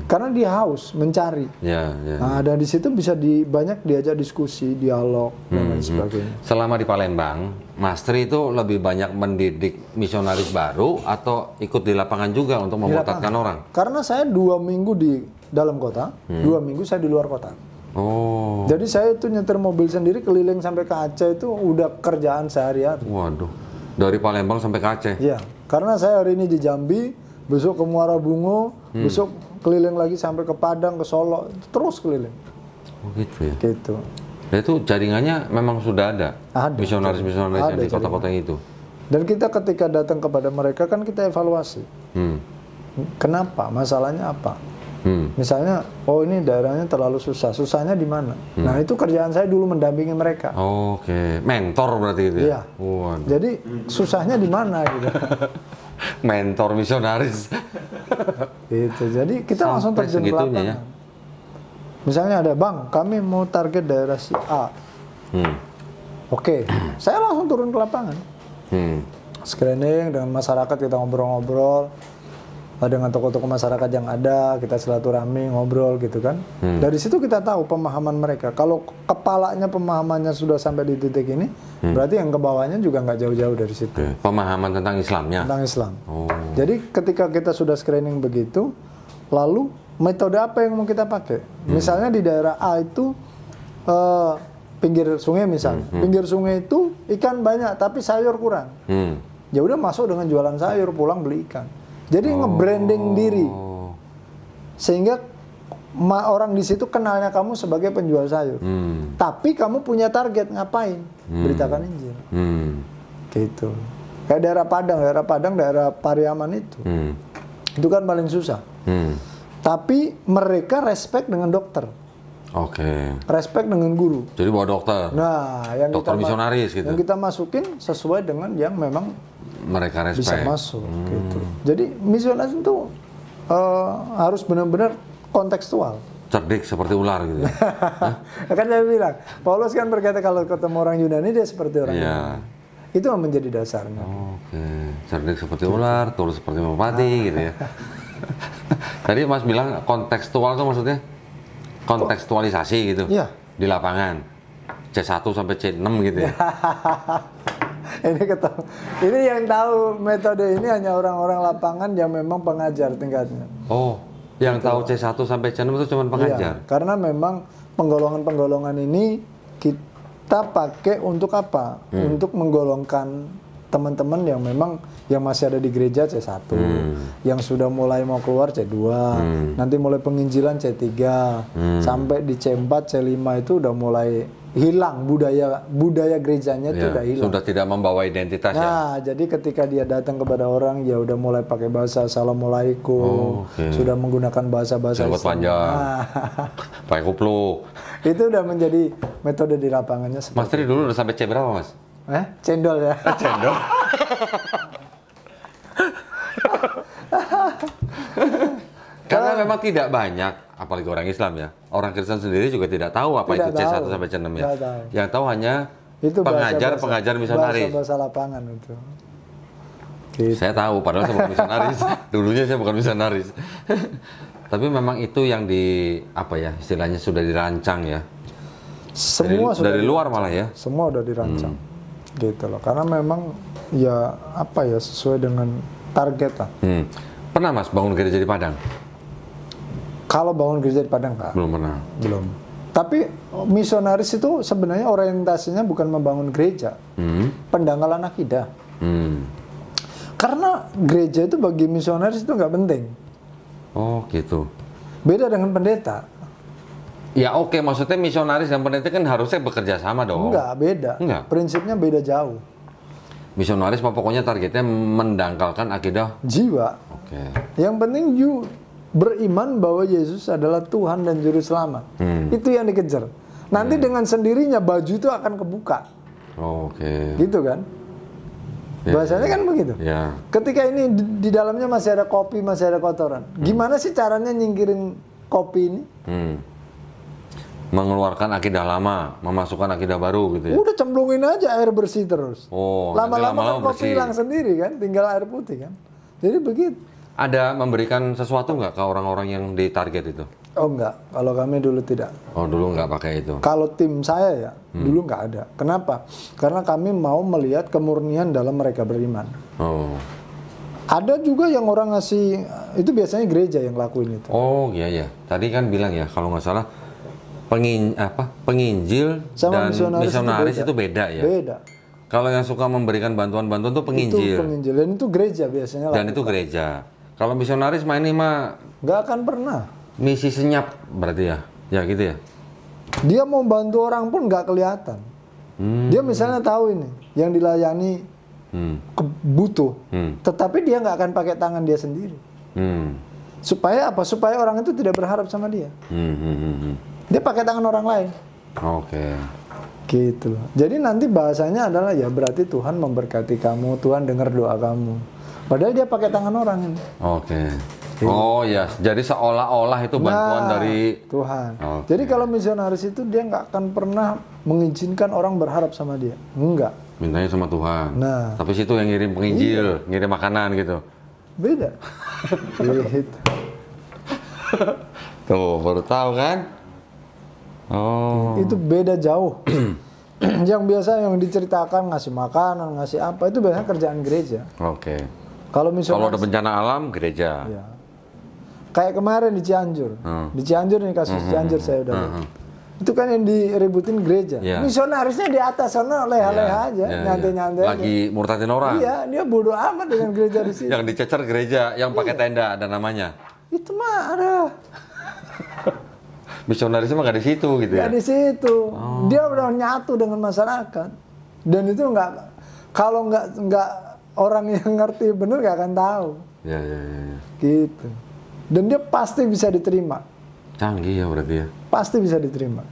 Karena dia haus mencari.
Ya, ya.
Nah, dan di situ bisa banyak diajak diskusi, dialog dan lain sebagainya.
Selama di Palembang, Mas Tri itu lebih banyak mendidik misionaris baru atau ikut di lapangan juga untuk memurtadkan orang?
Karena saya 2 minggu di dalam kota, 2 minggu saya di luar kota.
Oh,
Jadi saya itu nyetir mobil sendiri keliling sampai ke Aceh itu udah kerjaan sehari-hari.
waduh. Dari Palembang sampai ke Aceh?
Iya, karena saya hari ini di Jambi, besok ke Muara Bungo, besok keliling lagi sampai ke Padang, ke Solo, terus keliling.
Oh gitu ya.
Gitu.
Dan itu jaringannya memang sudah ada.
Ada.
Misionaris-misionaris yang
Ada
di kota-kota itu.
Dan kita ketika datang kepada mereka kan kita evaluasi. Kenapa? Masalahnya apa? Misalnya, oh ini daerahnya terlalu susah. Susahnya di mana? Nah itu kerjaan saya dulu mendampingi mereka.
Oke, mentor berarti itu ya?
Iya.
Waduh.
Jadi susahnya di mana gitu.
Mentor misionaris.
Gitu. Jadi kita langsung
Sampai
terjun ke
segitunya
lapangan.
ya?
Misalnya ada, Bang, kami mau target daerah si A. Oke, saya langsung turun ke lapangan. Screening dengan masyarakat, kita ngobrol-ngobrol dengan tokoh-tokoh masyarakat yang ada, kita silaturahmi, ngobrol gitu kan. Dari situ kita tahu pemahaman mereka. Kalau kepalanya pemahamannya sudah sampai di titik ini, berarti yang ke bawahnya juga nggak jauh-jauh dari situ.
Oke. Pemahaman tentang Islamnya.
Tentang Islam.
Oh.
Jadi ketika kita sudah screening begitu, lalu metode apa yang mau kita pakai? Misalnya di daerah A itu pinggir sungai misalnya. Pinggir sungai itu ikan banyak tapi sayur kurang. Ya udah masuk dengan jualan sayur, pulang beli ikan. Jadi nge-branding diri. Sehingga orang di situ kenalnya kamu sebagai penjual sayur. Tapi kamu punya target ngapain? Beritakan Injil. Gitu. Kayak daerah Padang, daerah Pariaman itu. Itu kan paling susah. Tapi mereka respect dengan dokter.
Oke.
Respect dengan guru.
Jadi bawa dokter.
Nah, yang
Dokter
kita
misionaris gitu.
Yang kita masukin sesuai dengan yang memang
Mereka
bisa
respect.
masuk gitu. Jadi misionaris itu harus benar-benar kontekstual.
Cerdik seperti ular gitu. Ya?
Kan saya bilang, Paulus kan berkata kalau ketemu orang Yunani dia seperti orang
Iya.
Yunani. Itu yang menjadi dasarnya.
Oke. Cerdik seperti ular, tulus seperti merpati gitu ya. Tadi Mas bilang kontekstual itu maksudnya kontekstualisasi gitu.
Iya.
Di lapangan. C1 sampai C6 gitu ya.
Ini yang tahu metode ini hanya orang-orang lapangan yang memang pengajar tingkatnya.
Oh, yang tahu C1 sampai C6 itu cuma pengajar.
Iya, karena memang penggolongan-penggolongan ini kita pakai untuk apa? Untuk menggolongkan teman-teman yang memang yang masih ada di gereja C1, yang sudah mulai mau keluar C2, nanti mulai penginjilan C3, sampai di C4, C5 itu udah mulai hilang budaya gerejanya itu
Ya,
udah hilang.
sudah tidak membawa identitas ya.
Nah, jadi ketika dia datang kepada orang, ya udah mulai pakai bahasa Assalamualaikum, sudah menggunakan bahasa-bahasa
Jenggot
Islam.
panjang.
Nah,
Pakai kupluk.
itu udah menjadi metode di lapangannya seperti
Mas Tri dulu udah sampai C berapa, Mas?
cendol ya.
Cendol. Karena memang tidak banyak, apalagi orang Islam ya. Orang Kristen sendiri juga tidak tahu apa
Tidak
itu C1
tahu.
sampai C6 ya.
Tidak tahu.
Yang tahu hanya
Itu
pengajar misionaris.
Bahasa lapangan itu. Gitu.
Saya tahu, padahal saya bukan misionaris. Dulunya saya bukan misionaris. Tapi memang itu yang di apa ya istilahnya sudah dirancang ya.
Semua sudah
dari luar malah ya.
Semua udah dirancang. Gitu loh. Karena memang ya apa ya sesuai dengan target lah.
Pernah Mas bangun gereja di Padang?
Kalau bangun gereja di Padang enggak?
Belum pernah.
Belum. Tapi misionaris itu sebenarnya orientasinya bukan membangun gereja, pendangkalan akidah. Karena gereja itu bagi misionaris itu nggak penting.
Oh gitu.
Beda dengan pendeta.
Ya oke, maksudnya misionaris dan pendeta kan harusnya bekerja sama dong.
Enggak, beda.
Enggak.
Prinsipnya beda jauh.
Misionaris mah pokoknya targetnya mendangkalkan akidah.
Jiwa.
Oke.
Yang penting you beriman bahwa Yesus adalah Tuhan dan Juru Selamat. Itu yang dikejar. Nanti dengan sendirinya baju itu akan kebuka.
Oke.
Gitu kan?
Ya,
Bahasanya kan begitu.
Ya.
Ketika ini di dalamnya masih ada kopi, masih ada kotoran. Gimana sih caranya nyingkirin kopi ini?
Mengeluarkan akidah lama, memasukkan akidah baru gitu ya.
Udah cemplungin aja air bersih terus.
Oh, nanti
lama-lama kan
lama-lama
kopi
bersih.
hilang sendiri kan, tinggal air putih kan. Jadi begitu.
Ada memberikan sesuatu nggak ke orang-orang yang ditarget itu?
Oh enggak, kalau kami dulu tidak.
Oh dulu nggak pakai itu.
Kalau tim saya ya, dulu nggak ada. Kenapa? Karena kami mau melihat kemurnian dalam mereka beriman.
Oh.
Ada juga yang orang ngasih, itu biasanya gereja yang lakuin itu.
Oh iya ya. Tadi kan bilang ya kalau nggak salah penginjil
Sama
dan misionaris
itu
itu beda ya.
Beda.
Kalau yang suka memberikan bantuan-bantuan tuh
Itu
penginjil
penginjil. Dan itu gereja biasanya
dan
lakukan.
itu gereja. Kalau misionaris mah ini mah
Nggak akan pernah.
misi senyap berarti ya? Ya gitu ya?
Dia mau bantu orang pun nggak kelihatan. Dia misalnya tahu ini, yang dilayani butuh, tetapi dia nggak akan pakai tangan dia sendiri. Supaya apa? Supaya orang itu tidak berharap sama dia. Dia pakai tangan orang lain.
Oke.
Gitu loh. Jadi nanti bahasanya adalah ya berarti Tuhan memberkati kamu, Tuhan dengar doa kamu. Padahal dia pakai tangan orang ini.
Oke. Oh ya, jadi seolah-olah itu bantuan
Nah,
dari
Tuhan.
Oke.
Jadi kalau misionaris itu dia nggak akan pernah mengizinkan orang berharap sama dia. Enggak.
mintanya sama Tuhan.
Nah.
Tapi situ yang ngirim penginjil, ngirim makanan gitu.
Beda. Gitu.
Tuh, baru tahu kan? Oh.
Itu beda jauh. Yang biasa yang diceritakan ngasih makanan, ngasih apa itu biasanya kerjaan gereja.
Oke.
Kalau
Kalau
misionaris
ada bencana alam, gereja.
ya. Kayak kemarin di Cianjur. Di Cianjur nih kasus Cianjur saya udah lihat. Itu kan yang diributin gereja.
Iya.
Misionarisnya di atas sana leha-leha aja, nyantai-nyantai aja.
Lagi murtadin orang.
Iya, dia bodoh amat dengan gereja di sini.
Yang dicecer gereja, yang pakai
Iya.
tenda ada namanya.
Itu mah ada.
Misionarisnya mah nggak di situ gitu ya?
Ya di situ. Dia udah nyatu dengan masyarakat. Dan itu kalau nggak orang yang ngerti bener nggak akan tahu.
Ya.
Gitu. Dan dia pasti bisa diterima.
Canggih ya berarti ya?
Pasti bisa diterima.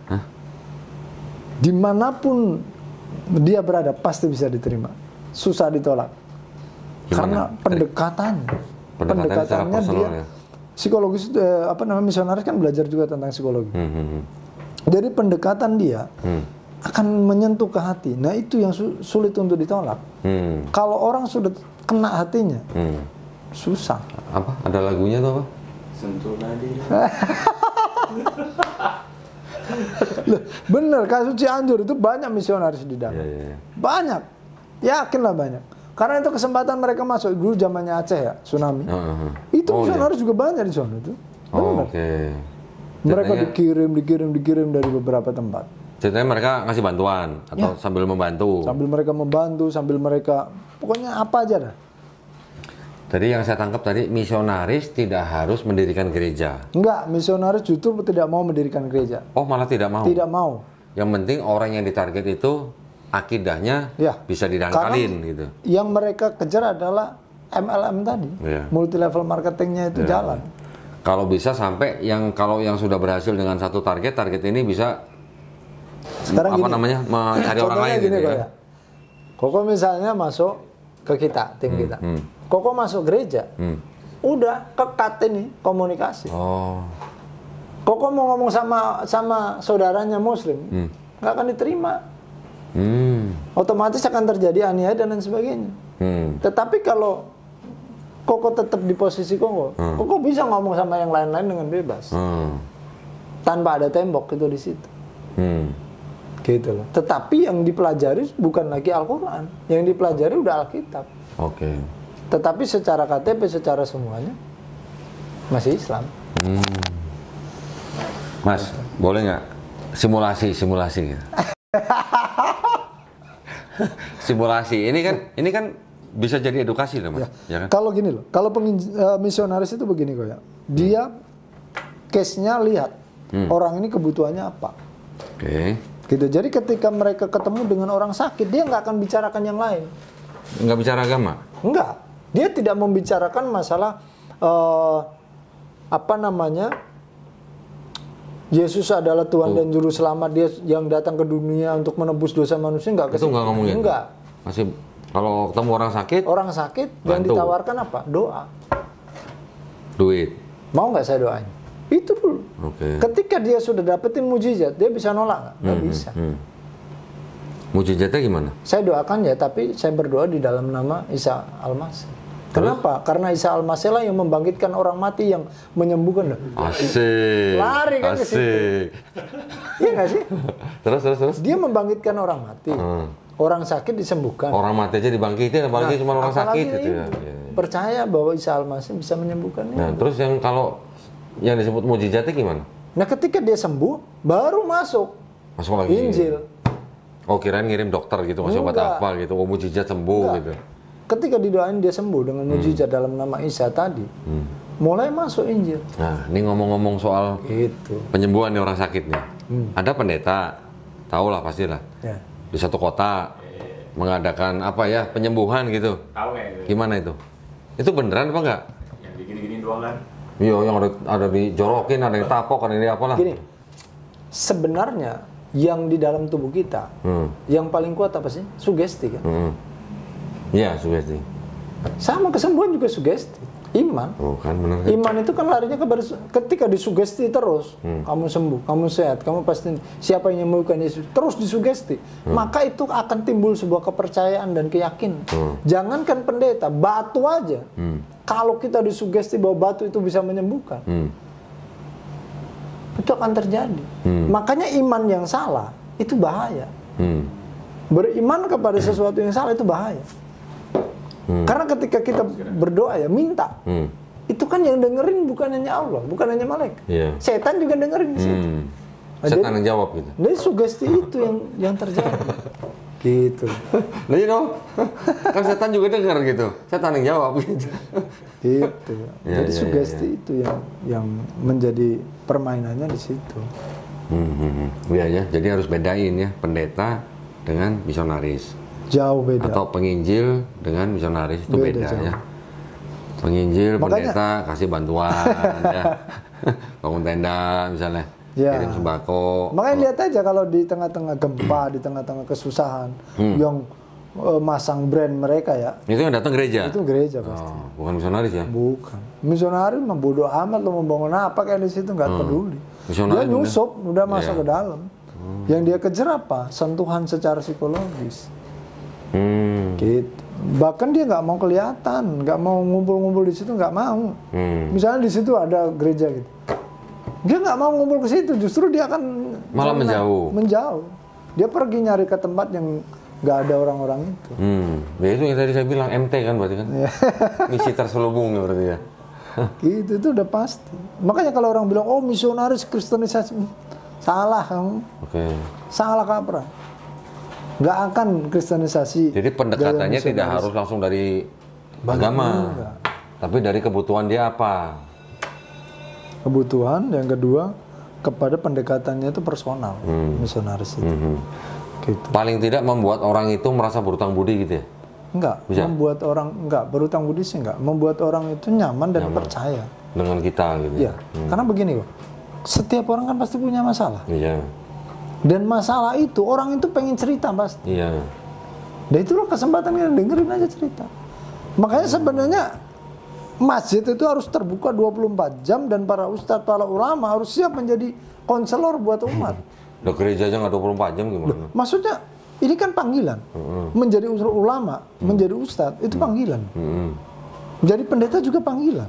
Dimanapun dia berada pasti bisa diterima. Susah ditolak.
Gimana?
Karena pendekatannya
secara personal
dia
ya?
psikologis, misionaris kan belajar juga tentang psikologi. Jadi pendekatan dia akan menyentuh ke hati. Nah itu yang sulit untuk ditolak. Kalau orang sudah kena hatinya, susah.
Apa? Ada lagunya tuh apa?
Sentuhlah dia.
Bener, kasus Cianjur itu banyak misionaris di dalam.
Iya.
Banyak, yakinlah banyak. Karena itu kesempatan mereka masuk dulu zamannya Aceh ya, tsunami. Itu misionaris juga banyak di sana itu. Bener.
Oke.
Mereka
Ceritanya-
dikirim dari beberapa tempat.
Ceritanya mereka ngasih bantuan atau sambil membantu.
Sambil mereka membantu, sambil mereka pokoknya apa aja dah.
Jadi yang saya tangkap tadi misionaris tidak harus mendirikan gereja.
Enggak, misionaris justru tidak mau mendirikan gereja.
Oh malah tidak mau.
Tidak mau.
Yang penting orang yang ditarget itu akidahnya
Ya.
bisa didangkalin gitu.
Yang mereka kejar adalah MLM tadi.
Iya.
Multi level marketingnya itu jalan.
Kalau bisa sampai kalau yang sudah berhasil dengan satu target ini bisa
Sekarang
apa
gini,
namanya mencari orang
contohnya
lain
gini
gitu
kok
ya.
ya. Koko misalnya masuk ke kita, tim kita. Koko masuk gereja. Udah kekat ini komunikasi.
Oh.
Koko mau ngomong sama saudaranya muslim, nggak akan diterima. Otomatis akan terjadi aniaya dan lain sebagainya. Tetapi kalau Koko tetap di posisi Koko, Koko bisa ngomong sama yang lain-lain dengan bebas. Tanpa ada tembok itu di situ. Gitu loh. Tetapi yang dipelajari bukan lagi Al-Quran. Yang dipelajari udah Alkitab.
Oke.
Tetapi secara KTP, secara semuanya masih Islam.
Mas, boleh nggak simulasi gitu. Simulasi. Ini kan bisa jadi edukasi loh, Mas. Ya kan?
Kalau gini loh, kalau misionaris itu begini kok ya. Dia case-nya lihat orang ini kebutuhannya apa.
Oke.
Gitu. Jadi ketika mereka ketemu dengan orang sakit, dia nggak akan bicarakan yang lain.
Nggak bicara agama?
Enggak. Dia tidak membicarakan masalah Yesus adalah Tuhan dan Juru Selamat, dia yang datang ke dunia untuk menebus dosa manusia, enggak.
Itu nggak ngomongin?
Enggak.
Masih kalau ketemu orang sakit,
Orang sakit yang
Bantu.
ditawarkan apa? Doa.
duit.
Mau nggak saya doain? Itu dulu.
Oke.
Ketika dia sudah dapetin mujizat, dia bisa nolak nggak? Nggak bisa.
Mujizatnya gimana?
Saya doakan ya, tapi saya berdoa di dalam nama Isa Al-Masih. Kenapa? Karena Isa Al-Masih lah yang membangkitkan orang mati, yang menyembuhkan.
Asik.
Lari kan ke situ.
Asik.
Iya nggak sih?
Terus.
Dia membangkitkan orang mati. Orang sakit disembuhkan.
Orang mati aja dibangkitin, apalagi cuma orang sakit
Apalagi
gitu ya.
ini,
Iya.
percaya bahwa Isa Al-Masih bisa menyembuhkannya.
Nah, terus yang disebut mujizatnya gimana?
Nah, ketika dia sembuh, baru masuk
Masuk lagi.
Injil.
Oh, kirain ngirim dokter gitu, ngasih obat
Enggak.
apa gitu. Oh, mujizat sembuh
Enggak.
gitu.
ketika didoain dia sembuh dengan mujizat dalam nama Isa tadi, mulai masuk Injil.
Nah, ini ngomong-ngomong soal
Gitu.
penyembuhan nih orang sakit nih. Ada pendeta, tahulah pastilah,
Ya.
di satu kota mengadakan apa ya penyembuhan gitu.
Tahu kayak gitu.
Gimana itu? Itu beneran apa enggak?
Yang digini-gini doang kan.
Iya, yang ada dijorokin, ada yang tapok, ada yang di apalah.
Gini, sebenarnya yang di dalam tubuh kita, yang paling kuat apa sih? Sugesti kan?
Iya, sugesti.
Sama kesembuhan juga sugesti. Iman.
Oh, kan bener kan?
Iman itu kan larinya kepada ketika disugesti terus, kamu sembuh, kamu sehat, kamu pasti siapa yang menyembuhkan Yesus, terus disugesti, maka itu akan timbul sebuah kepercayaan dan keyakinan. Jangankan pendeta, batu aja, kalau kita disugesti bahwa batu itu bisa menyembuhkan, itu akan terjadi. Makanya iman yang salah itu bahaya. Beriman kepada sesuatu yang salah itu bahaya. Karena ketika kita berdoa ya minta, itu kan yang dengerin bukan hanya Allah, bukan hanya malaikat.
Iya.
Setan juga dengerin di situ. Nah,
Setan yang jawab gitu.
Jadi sugesti itu yang terjadi. Gitu.
Nah, you know, kan setan juga dengar gitu. Setan yang jawab gitu.
Gitu.
Ya,
Jadi
ya,
sugesti itu yang menjadi permainannya di situ.
Iya ya, jadi harus bedain ya pendeta dengan misionaris.
Jauh beda.
Atau penginjil dengan misionaris itu
Beda
beda
jauh.
ya. Penginjil,
Makanya-
pendeta kasih bantuan ya. Bangun tenda misalnya.
Ya.
Kirim sembako.
Makanya lihat aja kalau di tengah-tengah gempa, di tengah-tengah kesusahan, yang masang brand mereka ya,
Itu yang datang gereja.
itu gereja pasti.
Oh, bukan misionaris ya.
Bukan. Misionaris mah bodo amat lo mau bangun apa kayak di situ nggak peduli.
Misionaris
Dia nyusup udah masuk
Iya.
ke dalam. Yang dia kejar apa? Sentuhan secara psikologis. Gitu. Bahkan dia nggak mau kelihatan, nggak mau ngumpul-ngumpul di situ, nggak mau. Misalnya di situ ada gereja gitu, dia nggak mau ngumpul ke situ, justru dia akan
Malah menjauh.
Menjauh. Dia pergi nyari ke tempat yang nggak ada orang-orang itu.
Ya itu yang tadi saya bilang MT kan berarti kan. Misi terselubung ya berarti ya.
Gitu itu udah pasti. Makanya kalau orang bilang oh misionaris kristenisasi, salah kamu,
Oke.
salah kaprah. Nggak akan kristenisasi.
Jadi pendekatannya
gaya
tidak
misionaris.
harus langsung dari agama, tapi dari kebutuhan dia apa.
Kebutuhan, yang kedua kepada pendekatannya itu personal, misionaris itu. Gitu.
Paling tidak membuat orang itu merasa berutang budi gitu ya.
Enggak,
Bisa?
membuat orang enggak berutang budi sih enggak, membuat orang itu nyaman dan percaya.
Dengan kita gitu.
Iya. Karena begini kok. Setiap orang kan pasti punya masalah.
Iya.
Dan masalah itu orang itu pengen cerita pasti.
Iya.
Dan itulah kesempatan kita dengerin aja cerita. Makanya sebenarnya masjid itu harus terbuka 24 jam dan para ustadz, para ulama harus siap menjadi konselor buat umat.
Udah gereja aja nggak 24 jam gimana?
Maksudnya ini kan panggilan. Menjadi ulama, menjadi ustadz itu panggilan. Menjadi pendeta juga panggilan.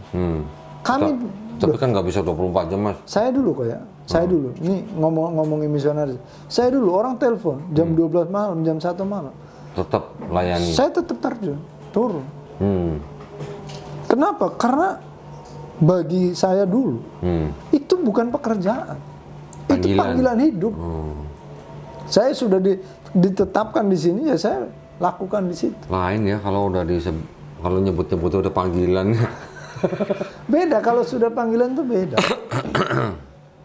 Kami
Tapi kan nggak bisa 24 jam mas.
saya dulu kok ya. Saya dulu. Ini ngomongin misionaris. Saya dulu orang telepon jam 12 malam, jam 1 malam.
Tetap layani.
Saya tetap terjun, turun.
Hmm.
Kenapa? Karena bagi saya dulu itu bukan pekerjaan, itu
Panggilan.
panggilan hidup. Saya sudah ditetapkan di sini ya saya lakukan di situ.
Lain ya kalau udah kalau nyebut-nyebut udah panggilan.
Beda kalau sudah panggilan tuh beda.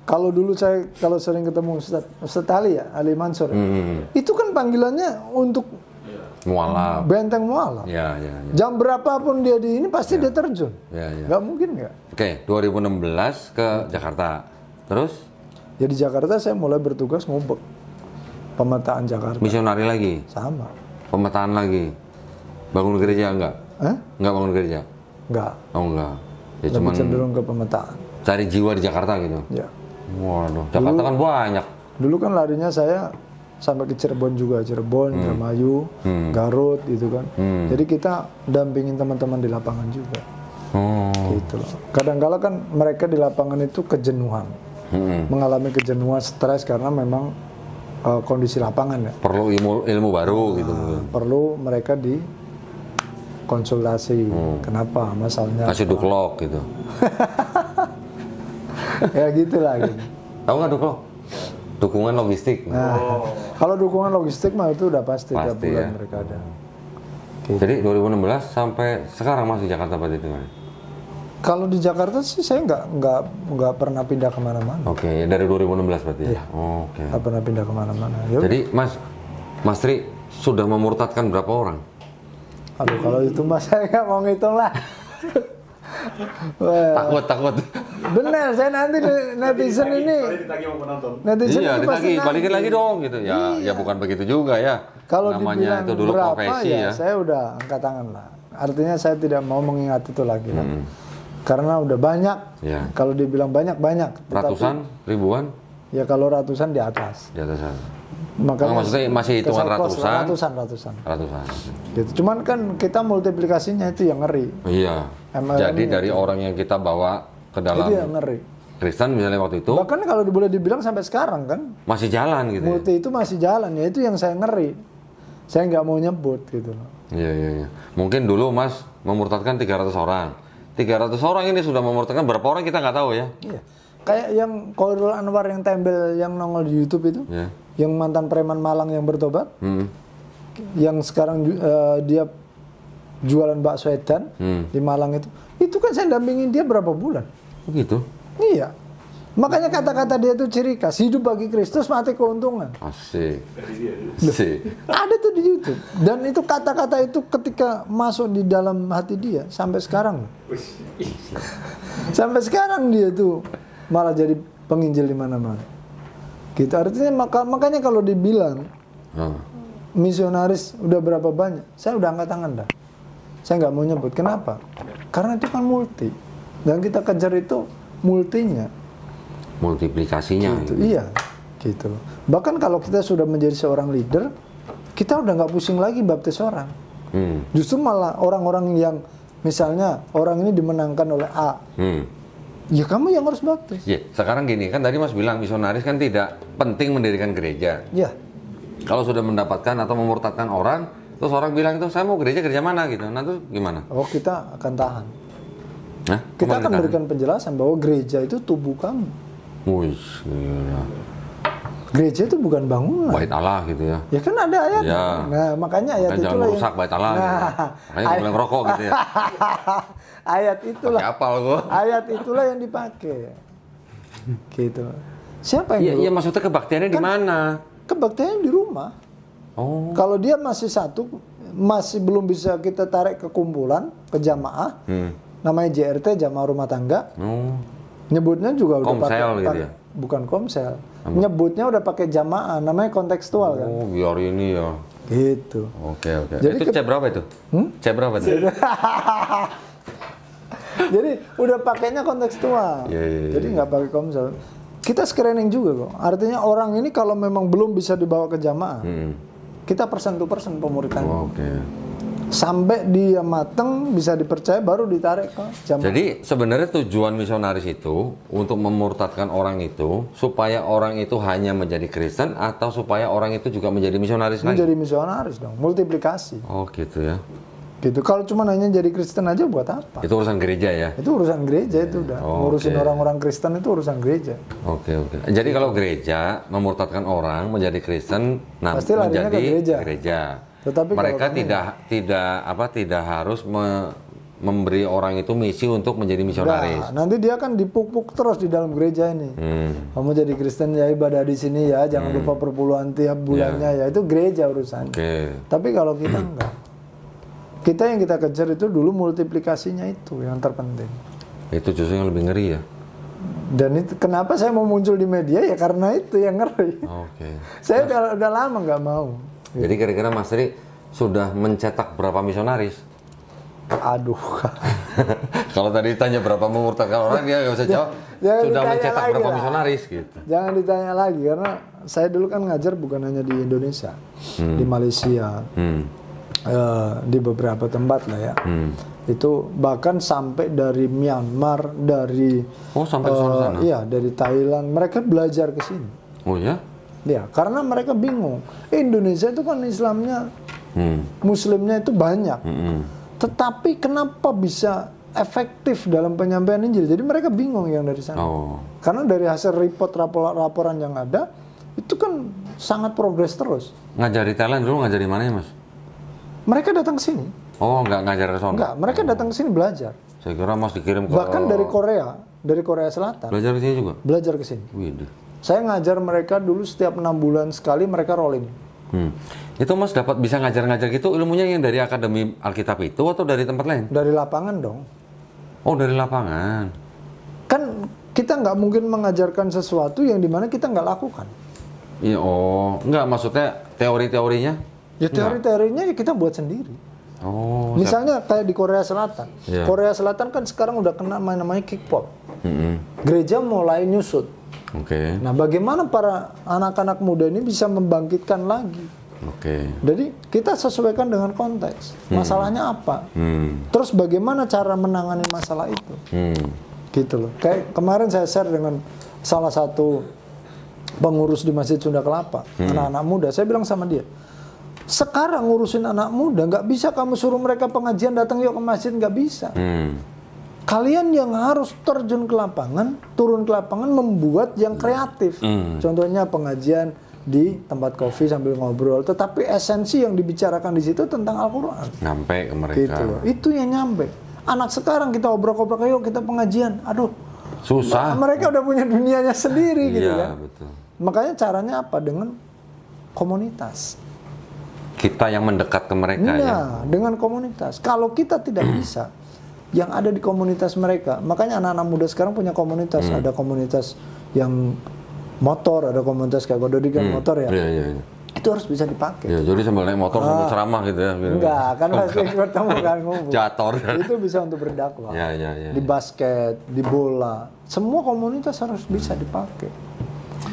Kalau dulu saya kalau sering ketemu Ustadz Ali ya, Ali Mansur, itu kan panggilannya untuk
Mualaf.
benteng mualaf.
Ya, ya, ya.
Jam berapapun dia di ini pasti dia terjun.
Ya, ya.
Nggak mungkin nggak.
Oke, 2016 ke Jakarta. Terus
Ya di Jakarta saya mulai bertugas ngubek pemetaan Jakarta.
misionari lagi,
Sama.
pemetaan lagi. Bangun gereja enggak?
Hah?
Enggak bangun gereja.
Nggak.
Oh enggak. Ya
Lebih
cuman
cenderung ke pemetaan.
cari jiwa di Jakarta gitu.
Ya.
Waduh, Jakarta kan banyak.
Dulu kan larinya saya sampai ke Cirebon juga, Cirebon, Indramayu, Garut gitu kan. Jadi kita dampingin teman-teman di lapangan juga.
Oh.
Gitu loh. Kadang-kala kan mereka di lapangan itu kejenuhan. Mengalami kejenuhan, stres karena memang kondisi lapangan ya.
Perlu ilmu baru gitu mungkin.
Perlu mereka di konsultasi. Kenapa? Masalahnya
Kasih duklok gitu.
ya gitulah gitu.
Tahu nggak duklok? Dukungan logistik.
Nah, kalau dukungan logistik mah itu udah pasti tiap
Pasti,
bulan
ya.
mereka ada. Gitu.
Jadi 2016 sampai sekarang masih Jakarta berarti itu?
Kalau di Jakarta sih saya nggak pernah pindah kemana-mana.
Oke, dari 2016 berarti ya?
Iya.
Oke.
Nggak pernah pindah kemana-mana. Ya
Jadi Mas Tri sudah memurtadkan berapa orang?
aduh, kalau itu mas saya nggak mau ngitung lah. Wah,
Takut.
bener, saya nanti netizen ini.
ditagih mau penonton.
Netizen
Iya,
itu pasti
ditagih, balikin
nagih.
lagi dong gitu. Ya, ya bukan begitu juga ya.
Kalau
namanya
dibilang
itu dulu
berapa
profesi ya.
saya udah angkat tangan lah. Artinya saya tidak mau mengingat itu lagi lah. Karena udah banyak.
Ya.
Kalau dibilang banyak. Tetapi,
Ratusan, ribuan
ya kalau ratusan di atas.
di atas sana.
Makanya
Oh, maksudnya masih hitungan
keselkos lah,
ratusan?
Ratusan.
Ratusan.
Gitu. Cuman kan kita multiplikasinya itu yang ngeri.
Iya.
Emang
Jadi
ini
dari orang yang kita bawa ke dalam
Itu yang ngeri.
Kristen misalnya waktu itu
Bahkan kalau boleh dibilang sampai sekarang kan
masih jalan gitu. Ya?
multi itu masih jalan, ya itu yang saya ngeri. Saya nggak mau nyebut gitu loh.
Iya. Mungkin dulu Mas memurtadkan 300 orang. 300 orang ini sudah memurtadkan berapa orang kita nggak tahu ya.
Iya. Kayak yang Khairul Anwar yang tembel yang nongol di YouTube itu,
Iya.
yang mantan preman Malang yang bertobat, yang sekarang dia jualan bakso edan di Malang itu kan saya dampingin dia berapa bulan.
Begitu.
Iya. Makanya kata-kata dia itu ciri khas, hidup bagi Kristus, mati keuntungan.
Asik. Asik.
Ada tuh di YouTube. Dan itu kata-kata itu ketika masuk di dalam hati dia sampai sekarang. Sampai sekarang dia tuh malah jadi penginjil di mana-mana. Gitu. Artinya makanya kalau dibilang
Oh.
misionaris udah berapa banyak, saya udah angkat tangan dah. Saya nggak mau nyebut. Kenapa? Karena itu kan multi. Dan kita kejar itu multinya.
Multiplikasinya.
Gitu. Iya, gitu. Bahkan kalau kita sudah menjadi seorang leader, kita udah nggak pusing lagi baptis orang. Justru malah orang-orang yang misalnya orang ini dimenangkan oleh A, ya kamu yang harus baptis.
Ya, sekarang gini kan tadi Mas bilang misionaris kan tidak penting mendirikan gereja.
Ya,
Kalau sudah mendapatkan atau memurtadkan orang, terus orang bilang itu saya mau gereja mana gitu. Nah, terus gimana?
oh kita akan tahan.
Nah,
Kita akan berikan penjelasan bahwa gereja itu tubuh kamu.
Wih, gila.
Gereja itu bukan bangunan.
Bait Allah gitu ya.
Ya kan ada ayat.
Ya.
Nah, makanya ayat
Makanya jangan
itulah
merusak bait Allah. Gitu. Makanya jangan bilang rokok gitu ya.
ayat itulah.
Pakai apal gua.
Ayat itulah yang dipakai. Gitu. Siapa yang
Iya, maksudnya kebaktiannya di mana?
Kebaktiannya di rumah.
Oh.
Kalau dia masih satu, masih belum bisa kita tarik ke kumpulan, ke jamaah, namanya JRT, jamaah rumah tangga.
Oh.
Nyebutnya juga udah
Komsel gitu
pakai,
ya?
bukan komsel. Nyebutnya udah pakai jamaah, namanya kontekstual kan.
Oh, biar ini ya.
Gitu.
Oke.
Jadi
Itu C berapa itu? C berapa itu?
Jadi udah pakainya kontekstual.
Iya.
Jadi nggak pakai komsel. Kita screening juga kok. Artinya orang ini kalau memang belum bisa dibawa ke jamaah, kita persen to persen pemuritan.
Oke.
Sampai dia mateng, bisa dipercaya, baru ditarik ke jamaah.
Jadi sebenarnya tujuan misionaris itu untuk memurtadkan orang itu supaya orang itu hanya menjadi Kristen atau supaya orang itu juga menjadi misionaris lagi?
Menjadi misionaris dong, multiplikasi.
Oh gitu ya.
Gitu. Kalau cuma hanya jadi Kristen aja buat apa?
Itu urusan gereja ya?
Itu urusan gereja itu udah.
Oh,
Ngurusin
oke.
orang-orang Kristen itu urusan gereja.
Oke. Jadi kalau gereja memurtadkan orang menjadi Kristen, nah
Pasti larinya ke
menjadi
gereja. Tetapi
mereka
kalau kami-
tidak harus memberi orang itu misi untuk menjadi misionaris.
Nah, nanti dia kan dipuk-puk terus di dalam gereja ini. Kamu jadi Kristen ya ibadah di sini ya, jangan lupa perpuluhan tiap bulannya ya. Itu gereja urusan.
Oke.
Tapi kalau kita enggak. Kita yang kita kejar itu dulu multiplikasinya itu yang terpenting.
Itu justru yang lebih ngeri ya.
Dan itu kenapa saya mau muncul di media ya karena itu yang ngeri.
Oke.
Saya udah lama nggak mau.
Jadi kira-kira Mas Tri sudah mencetak berapa misionaris?
Aduh.
Kalau tadi ditanya berapa memurtadkan orang, dia nggak bisa jawab.
Jangan
Sudah
ditanya
mencetak
lagi
berapa
lah.
misionaris gitu.
Jangan ditanya lagi karena saya dulu kan ngajar bukan hanya di Indonesia, di Malaysia, di beberapa tempat lah ya. Itu bahkan sampai dari Myanmar, dari
Oh, sampai ke sana?
iya dari Thailand, mereka belajar ke sini.
Oh ya?
Ya, karena mereka bingung. Indonesia itu kan Islamnya, Muslimnya itu banyak. Tetapi kenapa bisa efektif dalam penyampaian Injil? Jadi mereka bingung yang dari sana.
Oh.
Karena dari hasil laporan yang ada, itu kan sangat progres terus.
Ngajar di Thailand dulu ngajar di mana ya Mas?
Mereka datang ke sini.
Oh, nggak ngajar ke sana?
Enggak, mereka datang ke sini belajar.
Saya kira Mas dikirim ke...
Bahkan dari Korea Selatan.
Belajar ke sini juga?
Belajar ke sini.
Widih.
Saya ngajar mereka dulu setiap 6 bulan sekali mereka rolling.
Itu Mas dapat bisa ngajar-ngajar gitu ilmunya yang dari Akademi Alkitab itu atau dari tempat lain?
Dari lapangan dong.
Oh, dari lapangan.
Kan kita nggak mungkin mengajarkan sesuatu yang dimana kita nggak lakukan.
Iya, oh, nggak maksudnya teori-teorinya?
Ya teori-teorinya ya kita buat sendiri.
Oh,
Misalnya kayak di Korea Selatan.
Iya.
Korea Selatan kan sekarang udah kena namanya K-pop. Gereja mulai nyusut.
Oke.
Nah, bagaimana para anak-anak muda ini bisa membangkitkan lagi?
Oke.
Jadi kita sesuaikan dengan konteks. Masalahnya apa? Terus bagaimana cara menangani masalah itu? Gitu loh. Kayak kemarin saya share dengan salah satu pengurus di Masjid Sunda Kelapa, anak-anak muda. Saya bilang sama dia, sekarang ngurusin anak muda nggak bisa kamu suruh mereka pengajian datang yuk ke masjid, nggak bisa. Kalian yang harus terjun ke lapangan, turun ke lapangan, membuat yang kreatif. Contohnya pengajian di tempat kopi sambil ngobrol. Tetapi esensi yang dibicarakan di situ tentang Al-Quran.
Nyampe ke mereka.
Gitu loh. Itu yang nyampe. Anak sekarang kita obrol-obrol, ayo kita pengajian. Aduh,
Susah.
mereka udah punya dunianya sendiri gitu
Iya,
kan.
betul.
Makanya caranya apa? Dengan komunitas.
Kita yang mendekat ke mereka ya.
Nah, dengan komunitas. Kalau kita tidak bisa, yang ada di komunitas mereka. Makanya anak-anak muda sekarang punya komunitas. Ada komunitas yang motor, ada komunitas kayak Gododi kan motor ya.
Iya, iya.
Itu harus bisa dipakai.
Ya, jadi sambil naik motor sambil ceramah gitu ya. Gitu.
Enggak, kan masih bertemu kan ngomong.
Jator.
Itu bisa untuk berdakwah.
Ya.
Di basket, di bola, semua komunitas harus bisa dipakai.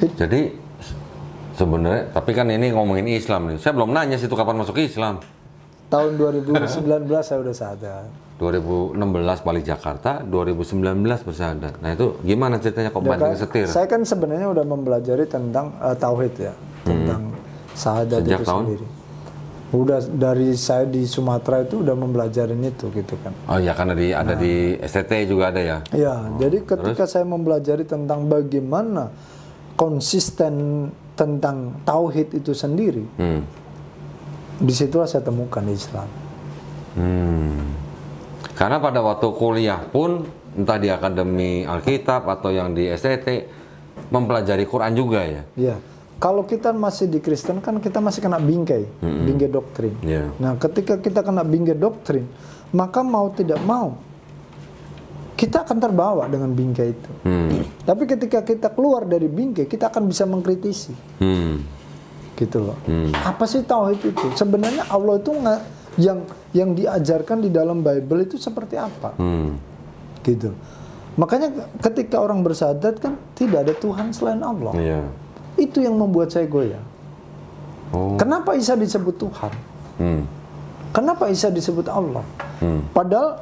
Jadi sebenarnya, tapi kan ini ngomongin Islam nih. Saya belum nanya situ kapan masuk Islam.
Tahun 2019 saya udah sadar.
2016 balik Jakarta, 2019 bersahadat. Nah itu gimana ceritanya kok banting setir?
Saya kan sebenarnya udah mempelajari tentang tauhid ya, tentang syahadat
Sejak
itu
tahun?
sendiri. Udah dari saya di Sumatera itu udah mempelajarin itu gitu kan.
Oh iya, karena ada di STT juga ada ya?
Ya, jadi ketika saya mempelajari tentang bagaimana konsisten tentang tauhid itu sendiri, disitulah saya temukan Islam.
Karena pada waktu kuliah pun, entah di Akademi Alkitab atau yang di STT, mempelajari Quran juga ya?
Iya. Kalau kita masih di Kristen kan kita masih kena bingkai, bingkai doktrin.
Iya.
Nah, ketika kita kena bingkai doktrin, maka mau tidak mau kita akan terbawa dengan bingkai itu. Tapi ketika kita keluar dari bingkai, kita akan bisa mengkritisi. Gitu loh. Apa sih tauhid itu? Sebenarnya Allah itu yang diajarkan di dalam Bible itu seperti apa? Gitu. Makanya ketika orang bersyahadat kan tidak ada Tuhan selain Allah.
Iya.
Itu yang membuat saya goyah.
Oh.
Kenapa Isa disebut Tuhan? Kenapa Isa disebut Allah? Padahal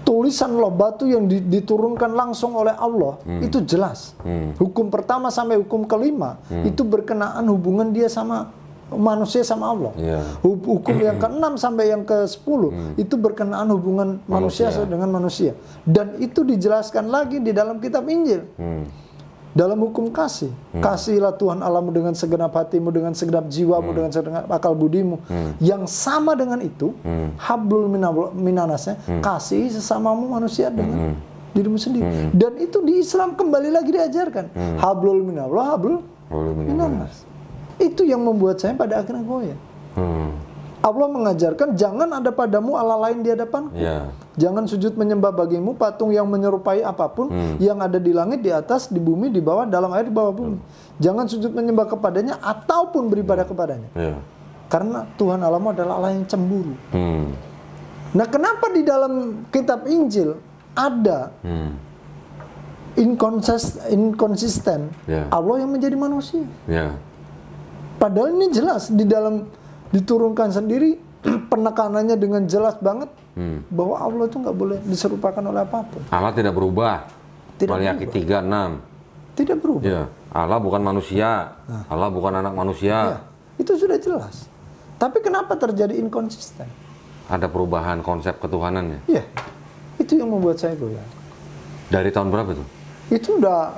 tulisan loh batu yang diturunkan langsung oleh Allah itu jelas. Hukum pertama sampai hukum kelima itu berkenaan hubungan dia sama manusia sama Allah.
Yeah.
Hukum yang ke-6 sampai yang ke-10 itu berkenaan hubungan manusia dengan manusia. Dan itu dijelaskan lagi di dalam kitab Injil. Dalam hukum kasih, kasihilah Tuhan Allahmu dengan segenap hatimu, dengan segenap jiwamu, dengan segenap akal budimu. Yang sama dengan itu, hablul minanasnya, kasihi sesamamu manusia dengan dirimu sendiri. Dan itu di Islam kembali lagi diajarkan. Hablul minallah, hablul minanas. Itu yang membuat saya pada akhirnya goyah. Allah mengajarkan jangan ada padamu Allah lain di hadapanku.
Yeah.
Jangan sujud menyembah bagimu patung yang menyerupai apapun yang ada di langit, di atas, di bumi, di bawah, dalam air, di bawah bumi. Jangan sujud menyembah kepadanya ataupun beribadah kepadanya.
Yeah.
Karena Tuhan Allahmu adalah Allah yang cemburu. Nah, kenapa di dalam kitab Injil ada inkonsisten Allah yang menjadi manusia?
Yeah.
Padahal ini jelas di dalam diturunkan sendiri penekanannya dengan jelas banget bahwa Allah itu nggak boleh diserupakan oleh apapun.
Allah tidak berubah.
Tidak
Maliaki 3:6.
Tidak berubah.
Ya. Allah bukan manusia. Allah bukan anak manusia.
Ya, itu sudah jelas. Tapi kenapa terjadi inkonsisten?
Ada perubahan konsep ketuhanannya.
Iya, itu yang membuat saya goyah.
Dari tahun berapa tuh?
Itu udah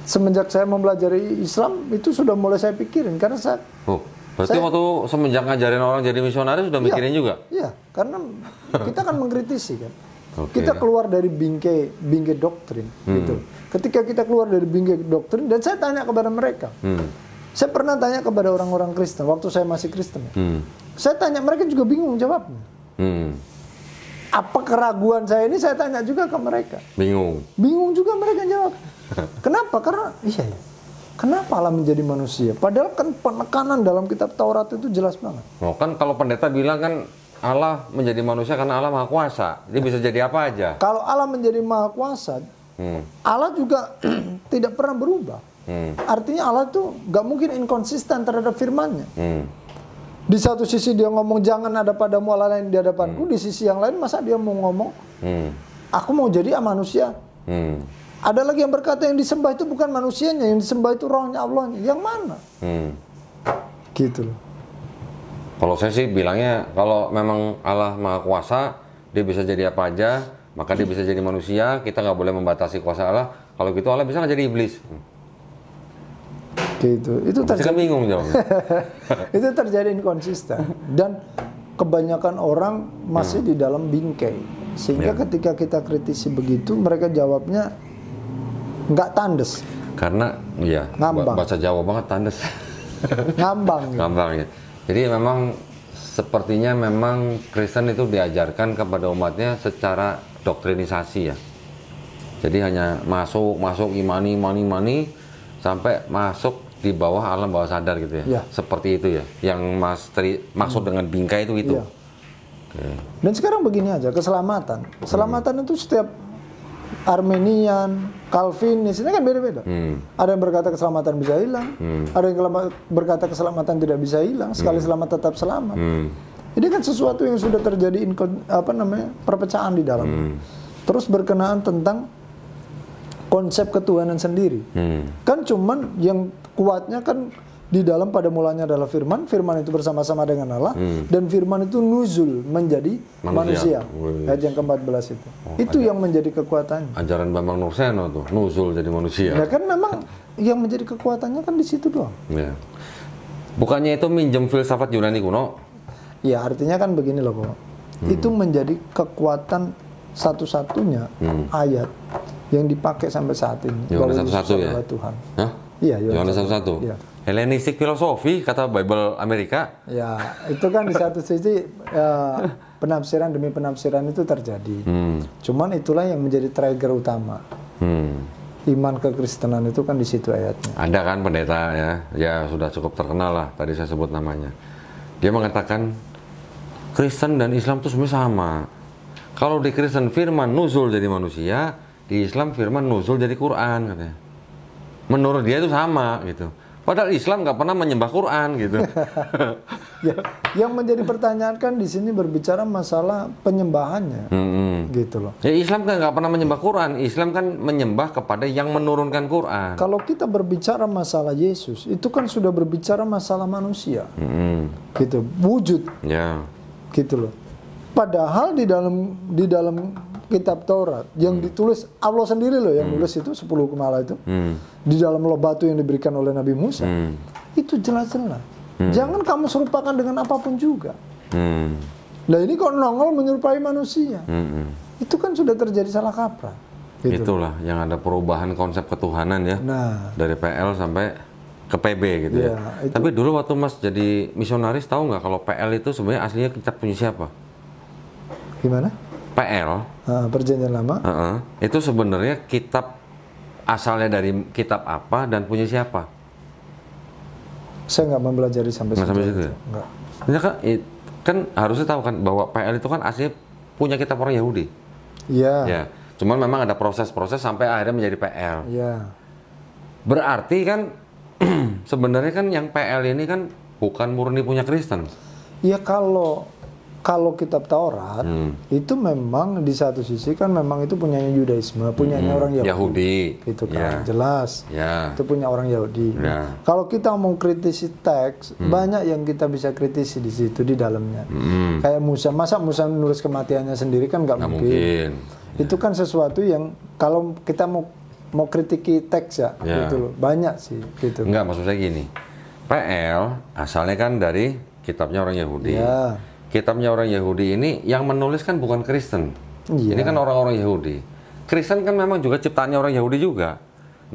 semenjak saya mempelajari Islam itu sudah mulai saya pikirin karena saya
Berarti waktu semenjak ngajarin orang jadi misionaris sudah mikirin juga?
Iya, karena kita kan mengkritisi kan.
Oke.
Kita keluar dari bingkai doktrin gitu. Ketika kita keluar dari bingkai doktrin, dan saya tanya kepada mereka. Saya pernah tanya kepada orang-orang Kristen waktu saya masih Kristen. Saya tanya, mereka juga bingung jawabnya. Apa keraguan saya ini saya tanya juga ke mereka.
Bingung.
Bingung juga mereka jawab. Kenapa? Karena iya ya. Kenapa Allah menjadi manusia? Padahal kan penekanan dalam kitab Taurat itu jelas banget.
Oh, kan kalau pendeta bilang kan Allah menjadi manusia karena Allah Maha Kuasa. Dia bisa jadi apa aja.
Kalau Allah menjadi Maha Kuasa, Allah juga tidak pernah berubah. Artinya Allah tuh gak mungkin inkonsisten terhadap firman-Nya. Di satu sisi dia ngomong jangan ada padamu Allah lain di hadapanku, di sisi yang lain masa dia mau ngomong aku mau jadi manusia. Ada lagi yang berkata yang disembah itu bukan manusianya, yang disembah itu rohnya Allahnya. Yang mana? Gitu loh.
Kalau saya sih bilangnya kalau memang Allah Maha Kuasa, dia bisa jadi apa aja, maka dia bisa jadi manusia. Kita nggak boleh membatasi kuasa Allah. Kalau gitu Allah bisa nggak jadi iblis.
Gitu. Itu
Pasti kan bingung jawabnya.
itu terjadi inkonsisten dan kebanyakan orang masih di dalam bingkai, sehingga ketika kita kritisi begitu mereka jawabnya nggak tandes.
Karena ya
Ngambang.
bahasa Jawa banget tandes.
Ngambang gitu.
Ngambang ya. Jadi memang sepertinya memang Kristen itu diajarkan kepada umatnya secara doktrinisasi ya. Jadi hanya masuk imani sampai masuk di bawah alam bawah sadar gitu ya.
Ya.
Seperti itu ya. Yang maksud dengan bingkai itu.
Iya.
Oke.
Dan sekarang begini aja, keselamatan. Keselamatan itu setiap Armenian, Calvinis, ini kan beda-beda. Ada yang berkata keselamatan bisa hilang, ada yang berkata keselamatan tidak bisa hilang, sekali selamat tetap selamat. Ini kan sesuatu yang sudah terjadi perpecahan di dalam. Terus berkenaan tentang konsep ketuhanan sendiri. Kan cuman yang kuatnya kan di dalam pada mulanya adalah firman itu bersama-sama dengan Allah, dan firman itu nuzul menjadi manusia. Ayat yang ke-14 itu. Itu yang menjadi kekuatannya.
Ajaran Bambang Nurseno tuh, nuzul jadi manusia.
Nah kan memang yang menjadi kekuatannya kan di situ doang.
Ya. Bukannya itu minjem filsafat Yunani kuno?
Ya artinya kan begini loh kok. Itu menjadi kekuatan satu-satunya ayat yang dipakai sampai saat ini.
Yohanes
Bahwa Yesus
1:1 ya?
adalah Tuhan.
Hah?
Iya,
Yohanes 1:1.
Iya.
Hellenistic filosofi kata Bible Amerika.
Ya, itu kan di satu sisi penafsiran demi penafsiran itu terjadi. Cuman itulah yang menjadi trigger utama. Iman kekristenan itu kan di situ ayatnya.
Ada kan pendeta ya sudah cukup terkenal lah. Tadi saya sebut namanya. Dia mengatakan Kristen dan Islam itu sebenarnya sama. Kalau di Kristen firman nuzul jadi manusia, di Islam firman nuzul jadi Quran katanya. Menurut dia itu sama gitu. Padahal Islam nggak pernah menyembah Quran gitu.
Ya, yang menjadi pertanyaan kan di sini berbicara masalah penyembahannya, gitu loh.
Ya Islam kan nggak pernah menyembah Quran. Islam kan menyembah kepada yang menurunkan Quran.
Kalau kita berbicara masalah Yesus, itu kan sudah berbicara masalah manusia, gitu, wujud,
Ya.
gitu loh. Padahal di dalam kitab Taurat yang ditulis Allah sendiri loh yang nulis itu 10 kemala itu di dalam batu yang diberikan oleh Nabi Musa itu jelas-jelas jangan kamu serupakan dengan apapun juga. Nah ini kok nongol menyerupai manusia, itu kan sudah terjadi salah kaprah. Gitu.
Itulah yang ada perubahan konsep ketuhanan ya.
Nah,
Dari PL sampai ke PB gitu ya.
itu.
Tapi dulu waktu Mas jadi misionaris tahu nggak kalau PL itu sebenarnya aslinya kitab punya siapa?
Gimana?
PL
Perjanjian Lama.
Itu sebenarnya kitab asalnya dari kitab apa dan punya siapa?
Saya nggak mempelajari sampai
Situ ya?
Nggak.
Ya kan harusnya tahu kan bahwa PL itu kan aslinya punya kitab orang Yahudi.
Iya.
Ya. Cuman memang ada proses-proses sampai akhirnya menjadi PL.
Iya.
Berarti kan sebenarnya kan yang PL ini kan bukan murni punya Kristen.
Ya kalau kitab Taurat itu memang di satu sisi kan memang itu punyanya Yudaisme, punyanya orang Yahudi. Gitu kan, jelas.
Ya.
Itu punya orang Yahudi.
Ya.
Kalau kita mau kritisi teks, banyak yang kita bisa kritisi di situ di dalamnya. Kayak Musa, masa Musa menulis kematiannya sendiri kan nggak mungkin. Itu kan sesuatu yang kalau kita mau kritiki teks ya, gitu loh. Banyak sih gitu.
Enggak, maksud saya gini. PL asalnya kan dari kitabnya orang Yahudi.
Ya.
Kitabnya orang Yahudi ini yang menulis kan bukan Kristen.
Iya.
Ini kan orang-orang Yahudi. Kristen kan memang juga ciptaannya orang Yahudi juga.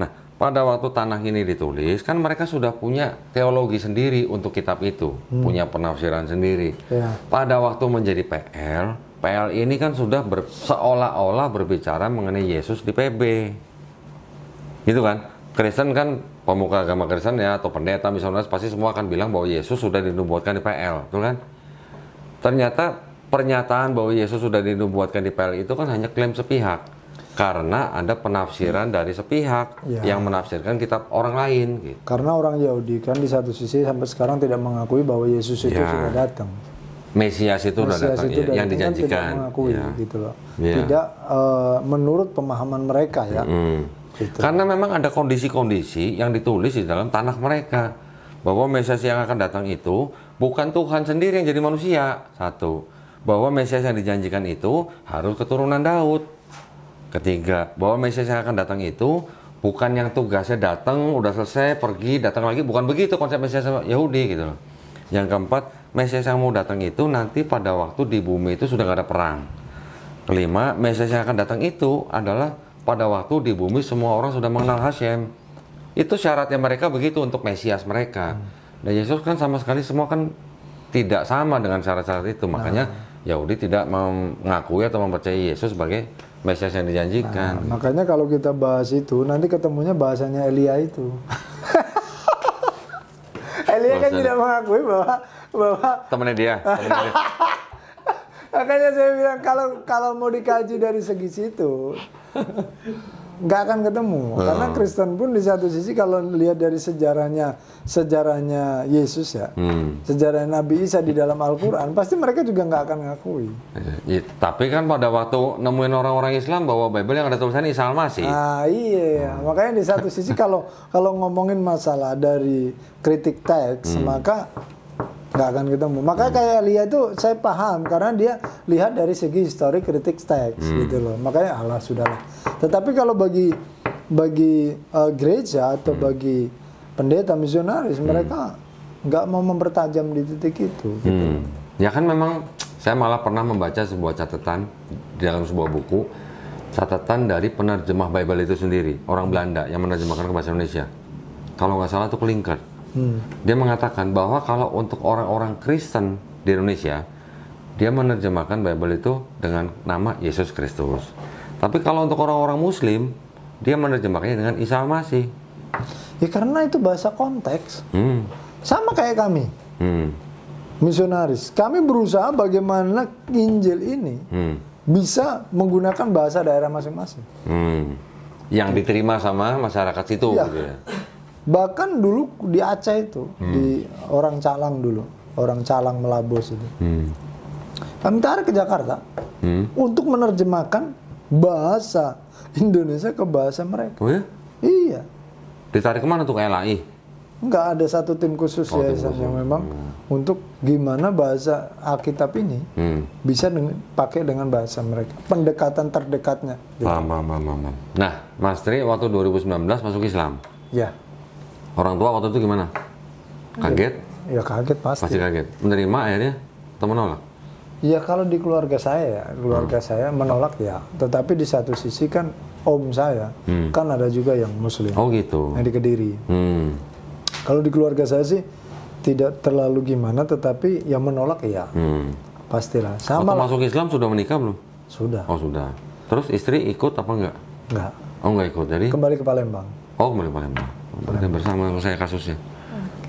Nah, pada waktu Tanakh ini ditulis, kan mereka sudah punya teologi sendiri untuk kitab itu, punya penafsiran sendiri.
Ya.
Pada waktu menjadi PL ini kan sudah seolah-olah berbicara mengenai Yesus di PB. Gitu kan? Kristen kan, pemuka agama Kristen ya, atau pendeta misionaris, pasti semua akan bilang bahwa Yesus sudah dinubuatkan di PL, betul kan? Ternyata pernyataan bahwa Yesus sudah dinubuatkan di PL itu kan hanya klaim sepihak. Karena ada penafsiran dari sepihak yang menafsirkan kitab orang lain. Gitu.
Karena orang Yahudi kan di satu sisi sampai sekarang tidak mengakui bahwa Yesus itu sudah datang.
Mesias itu sudah datang, yang dijanjikan.
Tidak mengakui gitu loh.
Ya.
Tidak menurut pemahaman mereka ya. Gitu.
Karena memang ada kondisi-kondisi yang ditulis di dalam Tanakh mereka. Bahwa Mesias yang akan datang itu bukan Tuhan sendiri yang jadi manusia. Satu. Bahwa Mesias yang dijanjikan itu harus keturunan Daud. Ketiga, bahwa Mesias yang akan datang itu bukan yang tugasnya datang, udah selesai, pergi, datang lagi. Bukan begitu konsep Mesias Yahudi gitu loh. Yang keempat, Mesias yang mau datang itu nanti pada waktu di bumi itu sudah nggak ada perang. Kelima, Mesias yang akan datang itu adalah pada waktu di bumi semua orang sudah mengenal Hashem. Itu syaratnya mereka begitu untuk Mesias mereka. Dan Yesus kan sama sekali semua kan tidak sama dengan syarat-syarat itu. Makanya Yahudi tidak mengakui atau mempercayai Yesus sebagai Mesias yang dijanjikan.
Makanya kalau kita bahas itu, nanti ketemunya bahasanya Elia itu. Elia kan tidak mengakui bahwa
temennya dia.
Makanya saya bilang kalau mau dikaji dari segi situ, nggak akan ketemu. Karena Kristen pun di satu sisi kalau lihat dari sejarahnya Yesus ya, sejarah Nabi Isa di dalam Al-Quran, pasti mereka juga nggak akan ngakui.
Ya, tapi kan pada waktu nemuin orang-orang Islam bahwa Bible yang ada tulisannya Isa Al-Masih.
Ah iya, makanya di satu sisi kalau ngomongin masalah dari kritik teks, maka nggak akan ketemu. Makanya kayak Elia itu saya paham karena dia lihat dari segi histori kritik teks gitu loh. Makanya Allah sudahlah. Tetapi kalau bagi gereja atau bagi pendeta misionaris mereka nggak mau mempertajam di titik itu. Gitu.
Ya kan memang saya malah pernah membaca sebuah catatan di dalam sebuah buku, catatan dari penerjemah Bible itu sendiri, orang Belanda yang menerjemahkan ke bahasa Indonesia. Kalau nggak salah itu Klinker. Dia mengatakan bahwa kalau untuk orang-orang Kristen di Indonesia, dia menerjemahkan Bible itu dengan nama Yesus Kristus. Tapi kalau untuk orang-orang Muslim, dia menerjemahkannya dengan Isa Al-Masih.
Ya karena itu bahasa konteks. Sama kayak kami, misionaris. Kami berusaha bagaimana Injil ini bisa menggunakan bahasa daerah masing-masing.
Yang diterima sama masyarakat situ.
Ya.
Gitu ya.
Bahkan dulu di Aceh itu, di orang Calang dulu, orang Calang Melabos itu. Kami tarik ke Jakarta untuk menerjemahkan bahasa Indonesia ke bahasa mereka.
Oh ya?
Iya.
Ditarik kemana tuh ke LAI?
Enggak ada satu tim khusus yayasan yang memang untuk gimana bahasa Alkitab ini bisa pakai dengan bahasa mereka. Pendekatan terdekatnya. Gitu.
Paham. Nah, Mas Tri waktu 2019 masuk Islam.
Ya.
Orang tua waktu itu gimana? Kaget?
Ya kaget pasti.
Pasti kaget. Menerima akhirnya atau menolak?
Ya kalau di keluarga saya saya menolak ya. Tetapi di satu sisi kan om saya kan ada juga yang Muslim.
Oh gitu.
Yang di Kediri. Kalau di keluarga saya sih tidak terlalu gimana, tetapi yang menolak ya pastilah. Sama.
Waktu masuk Islam sudah menikah belum?
Sudah.
Oh sudah. Terus istri ikut apa enggak?
Enggak.
Oh enggak ikut. Jadi?
Kembali ke Palembang.
Oh kembali Palembang. Berarti bersama saya kasusnya.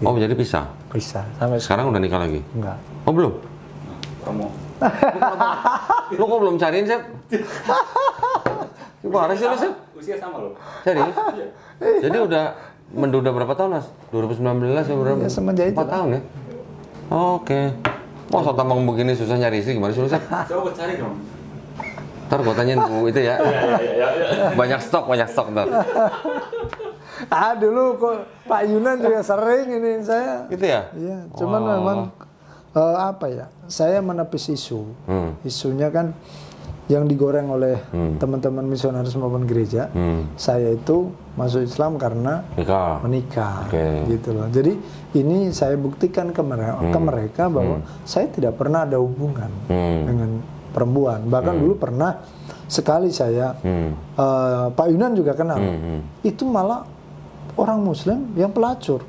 Oh jadi pisah.
Pisah. Sampai
Sekarang udah nikah lagi?
enggak.
Oh belum?
Promo.
Lu kok belum cariin, Sep? Gimana sih lu, Sep?
Usia sama loh.
Serius? Jadi udah menduda berapa tahun, Mas? 2019 ya berapa?
Ya, semenjak itu
4 tahun ya? Oke. Masa tambang begini susah nyari istri, gimana sih lu, Sep?
Coba cari dong.
Ntar gua tanyain Bu itu ya. Banyak stok ntar.
Dulu kok Pak Yunan juga sering ini saya.
Gitu ya?
Iya, cuman memang apa ya? Saya menepis isu. Isunya kan yang digoreng oleh teman-teman misionaris maupun gereja. Saya itu masuk Islam karena menikah, gitu loh. Jadi ini saya buktikan ke mereka bahwa saya tidak pernah ada hubungan dengan perempuan. Bahkan dulu pernah sekali saya, Pak Yunan juga kenal. Itu malah orang Muslim yang pelacur.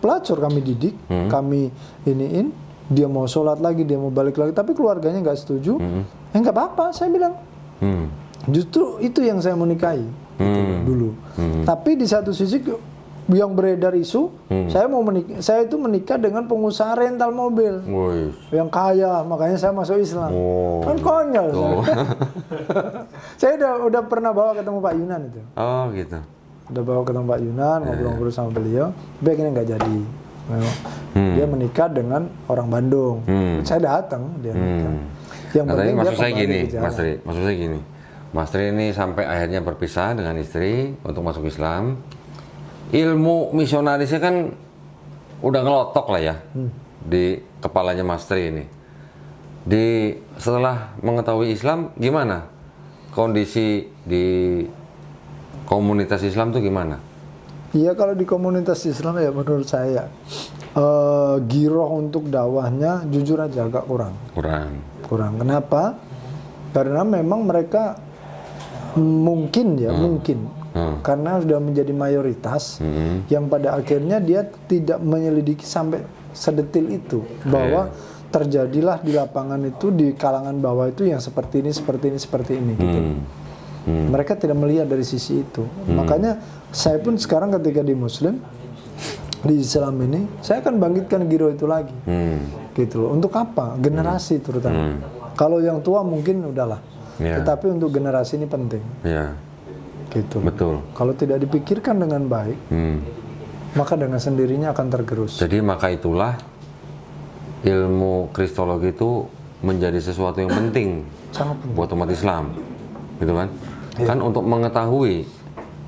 Pelacur kami didik, kami iniin. Dia mau sholat lagi, dia mau balik lagi, tapi keluarganya nggak setuju. Nggak apa-apa, saya bilang. Justru itu yang saya menikahi gitu, dulu. Tapi di satu sisi yang beredar isu, saya itu menikah dengan pengusaha rental mobil yang kaya, makanya saya masuk Islam. Kan konyol. Saya udah pernah bawa ketemu Pak Yunan itu.
Oh gitu.
Udah bawa ketemu Pak Yunan, ngobrol-ngobrol sama beliau, tapi akhirnya nggak jadi. Dia menikah dengan orang Bandung. Saya datang, dia nikah. Yang
Tapi
penting
maksud
dia
saya
kembali
gini,
ke jalan.
maksud saya gini. Mas Tri ini sampai akhirnya berpisah dengan istri untuk masuk Islam. Ilmu misionarisnya kan udah ngelotok lah ya di kepalanya Mas Tri ini. Setelah mengetahui Islam, gimana kondisi di komunitas Islam tuh gimana?
Iya, kalau di komunitas Islam ya menurut saya giroh untuk dakwahnya jujur aja agak kurang. Kenapa? Karena memang mereka mungkin karena sudah menjadi mayoritas yang pada akhirnya dia tidak menyelidiki sampai sedetil itu bahwa terjadilah di lapangan itu, di kalangan bawah itu yang seperti ini gitu. Mereka tidak melihat dari sisi itu. Makanya saya pun sekarang ketika di Muslim, di Islam ini, saya akan bangkitkan giroh itu lagi. Gitu loh. Untuk apa? Generasi terutama. Kalau yang tua mungkin udahlah. Tetapi untuk generasi ini penting. Gitu.
Betul.
Kalau tidak dipikirkan dengan baik, maka dengan sendirinya akan tergerus.
Jadi maka itulah ilmu kristologi itu menjadi sesuatu yang penting buat umat Islam, gitu kan? Kan untuk mengetahui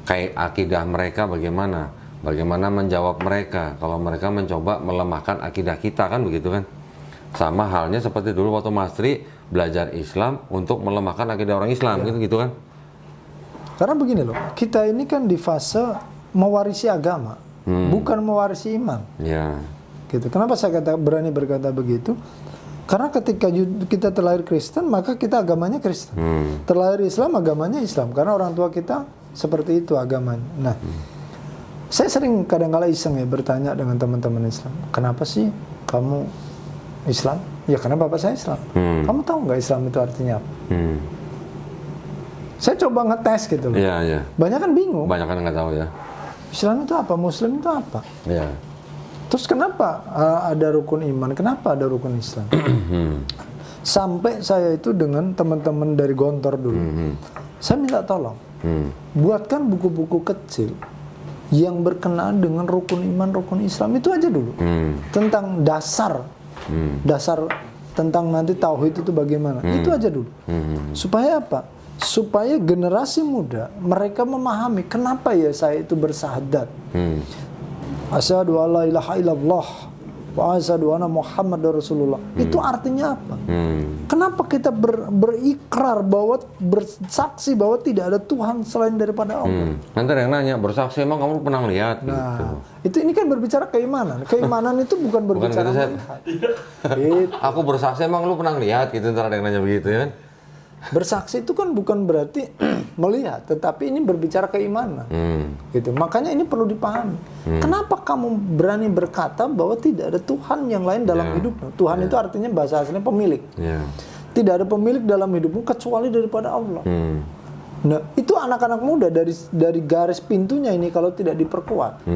kayak akidah mereka bagaimana menjawab mereka kalau mereka mencoba melemahkan akidah kita, kan begitu kan? Sama halnya seperti dulu waktu Mas Tri belajar Islam untuk melemahkan akidah orang Islam, gitu kan?
Karena begini loh, kita ini kan di fase mewarisi agama, bukan mewarisi iman. Gitu. Kenapa saya berani berkata begitu? Karena ketika kita terlahir Kristen, maka kita agamanya Kristen. Terlahir Islam, agamanya Islam. Karena orang tua kita seperti itu agamanya. Nah, saya sering kadang-kala iseng ya bertanya dengan teman-teman Islam, kenapa sih kamu Islam? Ya karena bapak saya Islam. Kamu tahu nggak Islam itu artinya apa? Saya coba ngetes gitu loh. Banyak kan bingung.
Banyak kan nggak tahu ya.
Islam itu apa? Muslim itu apa? Terus kenapa ada rukun iman? Kenapa ada rukun Islam? Sampai saya itu dengan teman-teman dari Gontor dulu, saya minta tolong, buatkan buku-buku kecil yang berkenaan dengan rukun iman, rukun Islam itu aja dulu, tentang dasar tentang nanti tauhid itu bagaimana, itu aja dulu, supaya apa? Supaya generasi muda mereka memahami kenapa ya saya itu bersyahadat. Asyhadu alla ilaha illallah wa asyhadu anna Muhammadar Rasulullah. Itu artinya apa? Kenapa kita berikrar bahwa bersaksi bahwa tidak ada Tuhan selain daripada Allah?
Nanti ada yang nanya, bersaksi emang kamu pernah lihat?
Nah, ini kan berbicara keimanan. Keimanan itu bukan berbicara melihat.
Aku bersaksi emang lu pernah lihat gitu, ntar ada yang nanya begitu ya kan?
Bersaksi itu kan bukan berarti melihat, tetapi ini berbicara keimanan. Gitu. Makanya ini perlu dipahami. Kenapa kamu berani berkata bahwa tidak ada Tuhan yang lain dalam hidupmu? Tuhan itu artinya bahasa aslinya pemilik. Tidak ada pemilik dalam hidupmu kecuali daripada Allah. Nah, itu anak-anak muda dari garis pintunya ini kalau tidak diperkuat.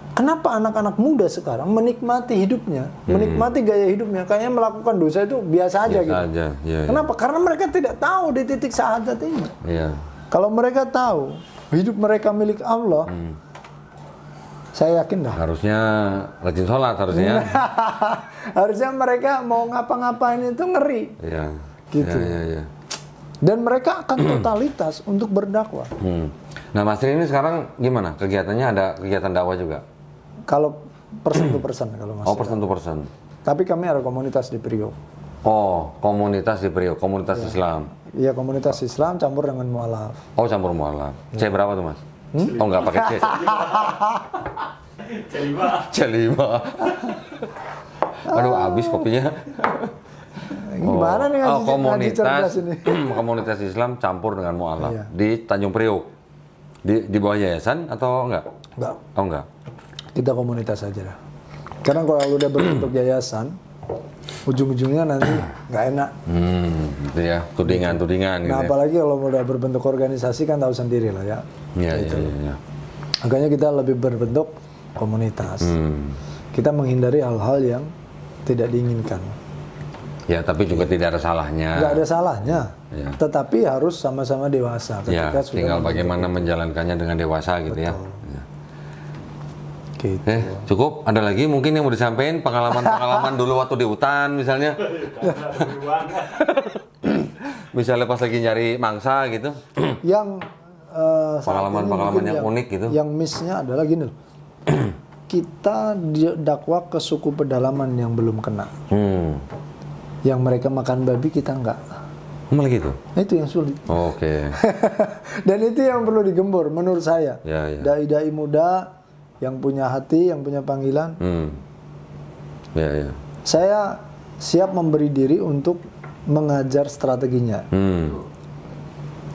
Kenapa anak-anak muda sekarang menikmati hidupnya, menikmati gaya hidupnya, kayaknya melakukan dosa itu biasa aja gitu. Kenapa? Karena mereka tidak tahu di titik syahadat ini. Kalau mereka tahu hidup mereka milik Allah, saya yakin dah.
Harusnya rajin sholat harusnya.
Harusnya mereka mau ngapa-ngapain itu ngeri. Gitu. Dan mereka akan totalitas untuk berdakwah.
Nah, Mas Tri ini sekarang gimana? Kegiatannya ada kegiatan dakwah juga?
Kalau person to person kalau Mas.
Person to person.
Tapi kami ada komunitas di Priok.
Komunitas di Priok, komunitas Islam.
Ya komunitas Islam campur dengan mualaf.
Oh, campur mualaf. C berapa tuh, Mas? Oh, nggak pakai C. C5. Aduh, habis kopinya.
Gimana nih ngaji cerdas ini?
Komunitas Islam campur dengan mualaf
Iya.
di Tanjung Priok. Di bawah yayasan atau enggak?
Enggak.
Oh, enggak.
Kita komunitas aja dah. Karena kalau lu udah berbentuk yayasan, ujung-ujungnya nanti nggak enak.
Gitu ya, tudingan-tudingan gitu.
Nah,
Ya.
apalagi kalau udah berbentuk organisasi kan tahu sendiri lah ya.
Iya, iya.
Makanya kita lebih berbentuk komunitas. Kita menghindari hal-hal yang tidak diinginkan.
Ya, tapi juga tidak ada salahnya.
Nggak ada salahnya.
Ya.
Tetapi harus sama-sama dewasa.
Ya,
Ketika sudah
tinggal bagaimana menjalankannya dengan dewasa gitu ya. Ya.
gitu.
Cukup? Ada lagi mungkin yang mau disampaikan pengalaman-pengalaman dulu waktu di hutan misalnya? Misalnya pas lagi nyari mangsa gitu?
Yang saat
Pengalaman-pengalaman
ini
yang
mungkin
unik gitu?
Yang miss-nya adalah gini loh. Kita dakwah ke suku pedalaman yang belum kena. Yang mereka makan babi, kita enggak.
Malah gitu?
Itu yang sulit.
Oke.
Dan itu yang perlu digembur menurut saya.
Ya, ya.
Dai-dai muda yang punya hati, yang punya panggilan.
Ya, ya.
Saya siap memberi diri untuk mengajar strateginya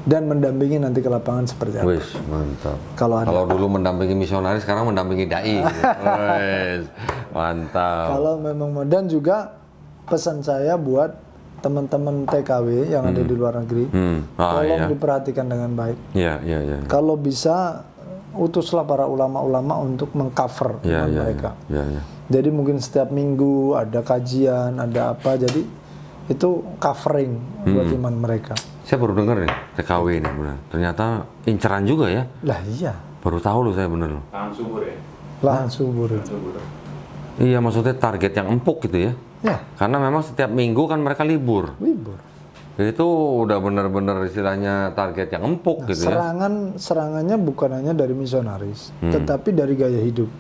dan mendampingi nanti ke lapangan seperti apa.
Wis, mantap.
Kalau ada.
Kalau dulu mendampingi misionaris, sekarang mendampingi dai. Wis, mantap.
Kalau memang mau, dan juga pesan saya buat teman-teman TKW yang ada di luar negeri, tolong diperhatikan dengan baik.
Iya, iya, iya.
Kalau bisa utuslah para ulama-ulama untuk mengcover
Iya, iya,
mereka.
iya, iya.
Jadi mungkin setiap minggu ada kajian, ada apa, jadi itu covering buat iman mereka.
Saya baru dengar nih TKW ini benar. Ternyata inceran juga ya.
Lah iya,
Baru tahu loh saya bener loh.
Lahan subur ya.
lahan subur.
Iya, maksudnya target yang empuk gitu ya.
Ya,
Karena memang setiap minggu kan mereka libur.
libur.
Jadi itu udah bener-bener istilahnya target yang empuk gitu ya.
Serangannya bukan hanya dari misionaris, tetapi dari gaya hidup.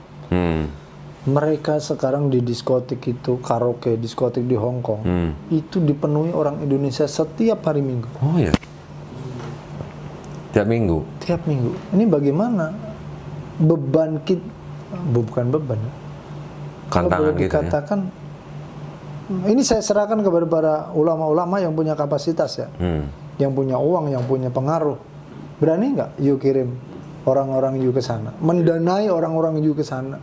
Mereka sekarang di diskotik itu, karaoke, diskotik di Hong Kong, itu dipenuhi orang Indonesia setiap hari Minggu.
Oh ya. Tiap minggu.
Tiap minggu. Ini bagaimana beban kita, bukan beban. Kalau
Tantangan
boleh
gitu ya.
dikatakan, ini saya serahkan kepada para ulama-ulama yang punya kapasitas ya, yang punya uang, yang punya pengaruh. Berani nggak you kirim orang-orang you ke sana, mendanai orang-orang you ke sana,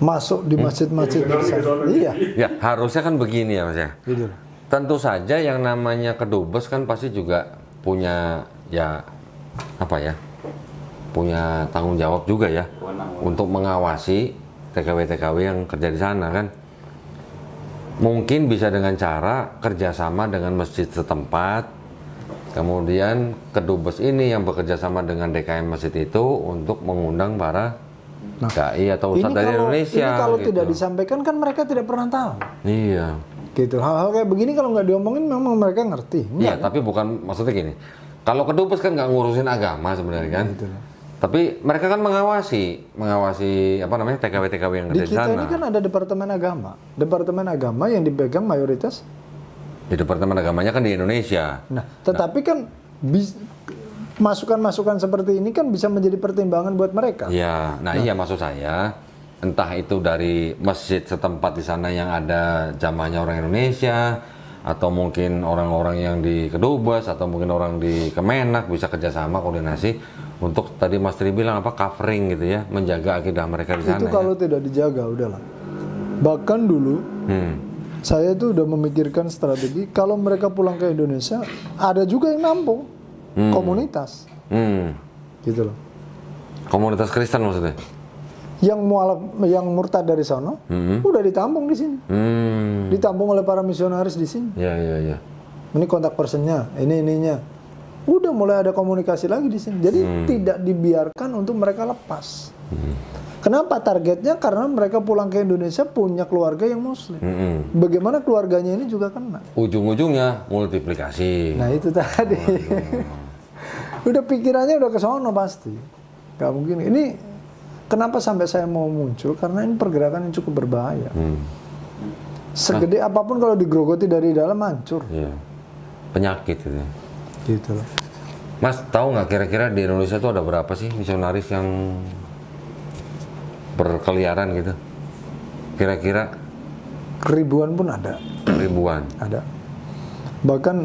masuk di masjid-masjid di sana. Iya.
Ya, harusnya kan begini ya Mas ya.
Gitu.
Tentu saja yang namanya kedubes kan pasti juga punya ya apa ya? Punya tanggung jawab juga ya untuk mengawasi TKW-TKW yang kerja di sana kan. Mungkin bisa dengan cara kerjasama dengan masjid setempat, kemudian kedubes ini yang bekerja sama dengan DKM masjid itu untuk mengundang para dai atau ustadz dari Indonesia.
Ini kalau
gitu.
tidak disampaikan kan mereka tidak pernah tahu.
Iya.
Gitu. Hal-hal kayak begini kalau nggak diomongin memang mereka ngerti.
Iya, tapi bukan maksudnya gini. Kalau kedubes kan nggak ngurusin agama sebenarnya kan.
Gitu.
Tapi mereka kan mengawasi apa namanya TKW-TKW yang
Di
kerja di
kita
sana.
ini kan ada departemen agama. Departemen agama yang dipegang mayoritas.
Di departemen agamanya kan di Indonesia.
Nah, tetapi kan masukan-masukan seperti ini kan bisa menjadi pertimbangan buat mereka.
Iya, nah iya maksud saya entah itu dari masjid setempat di sana yang ada jamaahnya orang Indonesia, atau mungkin orang-orang yang di kedubes, atau mungkin orang di Kemenak bisa kerjasama koordinasi untuk tadi Mas Tri bilang apa covering gitu ya, menjaga akidah mereka di sana.
Itu kalau tidak dijaga udahlah. Bahkan dulu saya itu udah memikirkan strategi kalau mereka pulang ke Indonesia ada juga yang nampung komunitas. Gitu loh.
Komunitas Kristen maksudnya?
Yang mualaf, yang murtad dari sana udah ditampung di sini. Ditampung oleh para misionaris di sini.
Iya, iya, iya.
Ini kontak personnya, ini ininya. Udah mulai ada komunikasi lagi di sini. Jadi tidak dibiarkan untuk mereka lepas. Kenapa targetnya? Karena mereka pulang ke Indonesia punya keluarga yang muslim. Bagaimana keluarganya ini juga kena.
Ujung-ujungnya multiplikasi.
Nah itu tadi. Udah pikirannya udah ke sono pasti. Gak mungkin. Ini kenapa sampai saya mau muncul? Karena ini pergerakan yang cukup berbahaya. Segede apapun kalau digrogoti dari dalam hancur.
Iya. penyakit gitu ya.
Gitu loh.
Mas, tahu nggak kira-kira di Indonesia tuh ada berapa sih misionaris yang berkeliaran gitu? Kira-kira
Ribuan pun ada.
ribuan.
Ada. Bahkan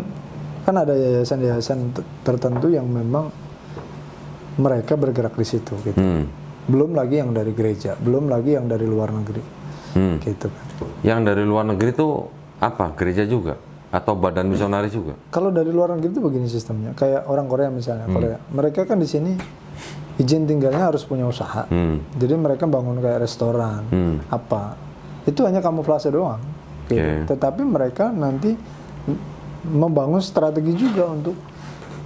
kan ada yayasan-yayasan tertentu yang memang mereka bergerak di situ gitu. Belum lagi yang dari gereja, belum lagi yang dari luar negeri. Gitu kan.
Yang dari luar negeri tuh apa? Gereja juga? Atau badan misionaris juga?
Kalau dari luar negeri itu begini sistemnya, kayak orang Korea misalnya, Korea. Mereka kan di sini izin tinggalnya harus punya usaha. Jadi mereka bangun kayak restoran, apa. Itu hanya kamuflase doang. Gitu. Tetapi mereka nanti membangun strategi juga untuk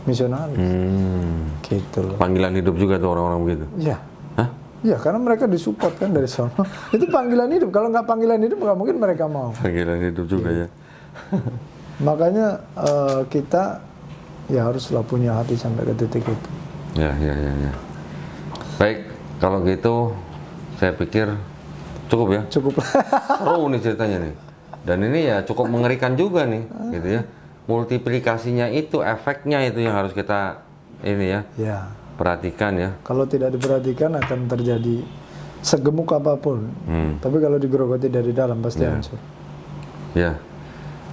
misionaris. Gitu loh.
Panggilan hidup juga tuh orang-orang begitu?
Iya.
Hah?
Iya, karena mereka disupport kan dari sana. Itu panggilan hidup. Kalau nggak panggilan hidup, nggak mungkin mereka mau.
Panggilan hidup juga ya?
Makanya kita ya haruslah punya hati sampai ke titik itu.
Ya. Baik, kalau gitu saya pikir cukup ya.
Cukup.
Seru nih ceritanya nih. Dan ini ya cukup mengerikan juga nih, gitu ya. Multiplikasinya itu, efeknya itu yang harus kita ini ya,
Ya.
perhatikan ya.
Kalau tidak diperhatikan akan terjadi segemuk apapun. Tapi kalau digerogoti dari dalam pasti hancur.
Ya.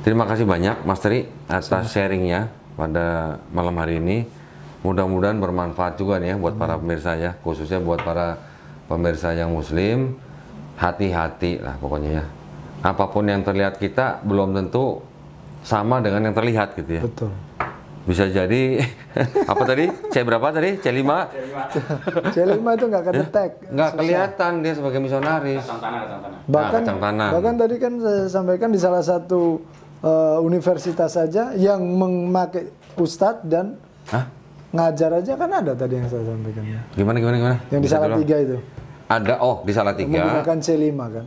Terima kasih banyak Mas Tri atas sharingnya pada malam hari ini. Mudah-mudahan bermanfaat juga nih ya buat para pemirsa ya, khususnya buat para pemirsa yang muslim. Hati-hati lah pokoknya ya. Apapun yang terlihat kita belum tentu sama dengan yang terlihat gitu ya.
Betul.
Bisa jadi apa tadi? C berapa tadi? C5?
C5 itu nggak kedetek.
Nggak kelihatan dia sebagai misionaris.
Kacang tanah.
Bahkan,
kacang tanah.
bahkan tadi kan saya sampaikan di salah satu universitas saja yang memakai ustadz dan
Hah?
ngajar aja kan ada tadi yang saya sampaikan.
Gimana?
Yang di
Bisa
Salatiga
diulang?
itu.
Ada, di Salatiga.
Menggunakan C5 kan.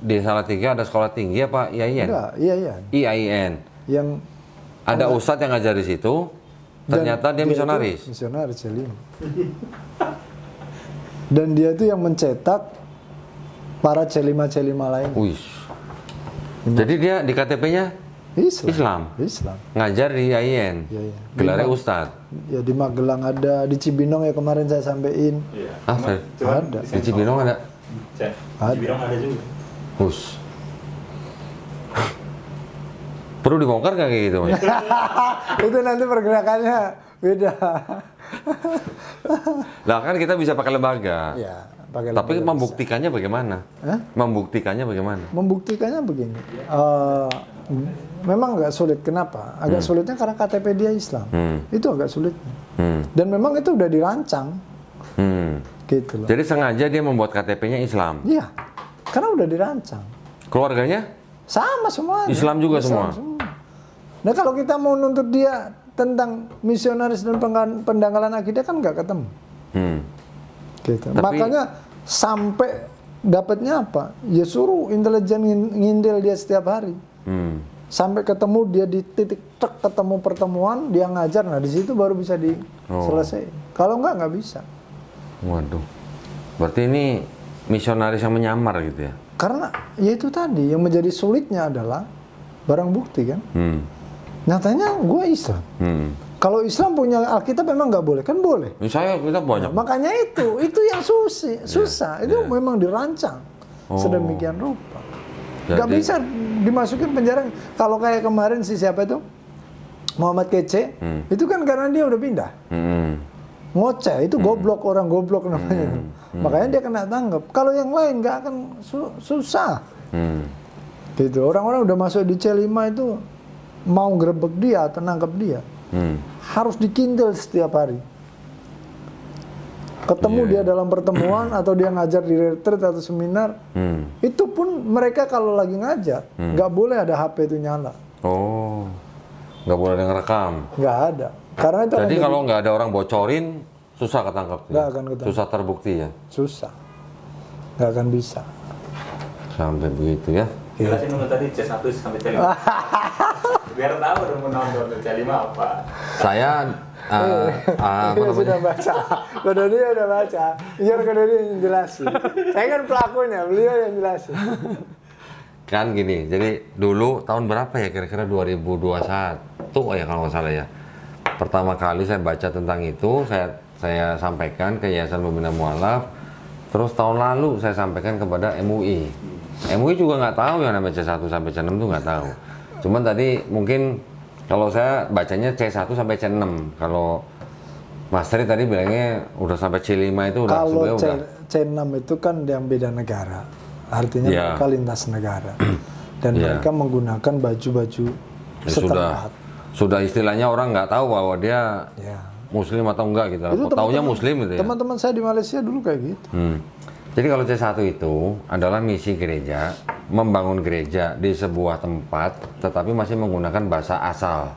Di Salatiga ada sekolah tinggi apa IAIN?
Enggak, iya.
IAIN.
Yang
Ada ustadz yang ngajar di situ. Ternyata dia
itu
misionaris.
Misionaris C5. Dan dia itu yang mencetak para C5 lain.
Wih. Jadi dia di KTP-nya Islam. Ngajar di IAIN.
Iya.
Gelarnya ustadz.
Ya di Magelang ada, di Cibinong ya kemarin saya sampein.
Iya.
Ah,
Ada.
di Cibinong ada.
Ada.
Cibinong ada juga.
Hus. Perlu dibongkar nggak kayak gitu, Mas?
Itu nanti pergerakannya beda.
Lah kan kita bisa pakai lembaga.
Ya, pakai
Tapi
lembaga
membuktikannya bagaimana?
Hah?
Membuktikannya bagaimana?
Membuktikannya begini. Memang agak sulit. Kenapa? Agak sulitnya karena KTP dia Islam. Itu agak sulit. Dan memang itu udah dirancang. Gitu loh.
Jadi sengaja dia membuat KTP-nya Islam.
Iya. Karena udah dirancang.
Keluarganya
Sama semua.
Islam juga semua?
Nah kalau kita mau nuntut dia tentang misionaris dan pendangkalan akidah kan nggak ketemu. Gitu.
Tapi-
Makanya sampai dapatnya apa? Ya suruh intelijen ngindel dia setiap hari. Sampai ketemu dia di titik ketemu pertemuan dia ngajar. Nah di situ baru bisa diselesai. Kalau nggak bisa.
Waduh. Berarti ini misionaris yang menyamar gitu ya?
Karena ya itu tadi yang menjadi sulitnya adalah barang bukti kan. Nyatanya gue Islam. Kalau Islam punya Alkitab memang nggak boleh kan boleh.
Saya kita banyak.
Makanya itu yang susah. Itu memang dirancang sedemikian rupa. Nggak
Jadi-
bisa dimasukin penjara. Kalau kayak kemarin siapa itu Muhammad Kece, itu kan karena dia udah pindah. Ngoceh itu goblok, orang goblok namanya. Makanya dia kena tangkap. Kalau yang lain nggak akan susah. Gitu. Orang-orang udah masuk di C5 itu mau grebek dia atau nangkep dia. Harus dikintil setiap hari. Ketemu dia dalam pertemuan atau dia ngajar di retreat atau seminar, itu pun mereka kalau lagi ngajar nggak boleh ada HP itu nyala,
Oh, nggak boleh ada ngerekam.
nggak ada. Karena itu
Jadi
akan
kalau nggak ada orang bocorin, susah ketangkap. ya?
Nggak akan ketangkap.
Susah terbukti ya.
susah, nggak akan bisa.
Sampai begitu ya.
Jelasin dulu tadi C1 sampai C5. Biar tahu dong mau nonton C5 apa.
Saya apa
Dia
namanya?
sudah baca, Kododi udah baca, biar Kododi yang jelasin. Saya kan pelakunya, beliau yang jelasin.
Kan gini, jadi dulu tahun berapa ya kira-kira 2021? ya kalau nggak salah ya. Pertama kali saya baca tentang itu, saya sampaikan ke Yayasan Pembina Mualaf. Terus tahun lalu saya sampaikan kepada MUI. MUI juga nggak tahu yang namanya C1 sampai C6 itu nggak tahu. Cuman tadi mungkin kalau saya bacanya C1 sampai C6. Kalau Mas Tri tadi bilangnya udah sampai C5 itu udah
Kalau
sebenarnya udah.
C6 itu kan yang beda negara, artinya
Ya.
mereka lintas negara, dan
Ya.
mereka menggunakan baju-baju
Ya
setempat.
sudah istilahnya orang nggak tahu bahwa dia
Ya.
Muslim atau enggak gitu.
Itu
Taunya
teman-teman-
Muslim gitu ya.
Teman-teman saya di Malaysia dulu kayak gitu.
Jadi kalau C1 itu adalah misi gereja, membangun gereja di sebuah tempat, tetapi masih menggunakan bahasa asal.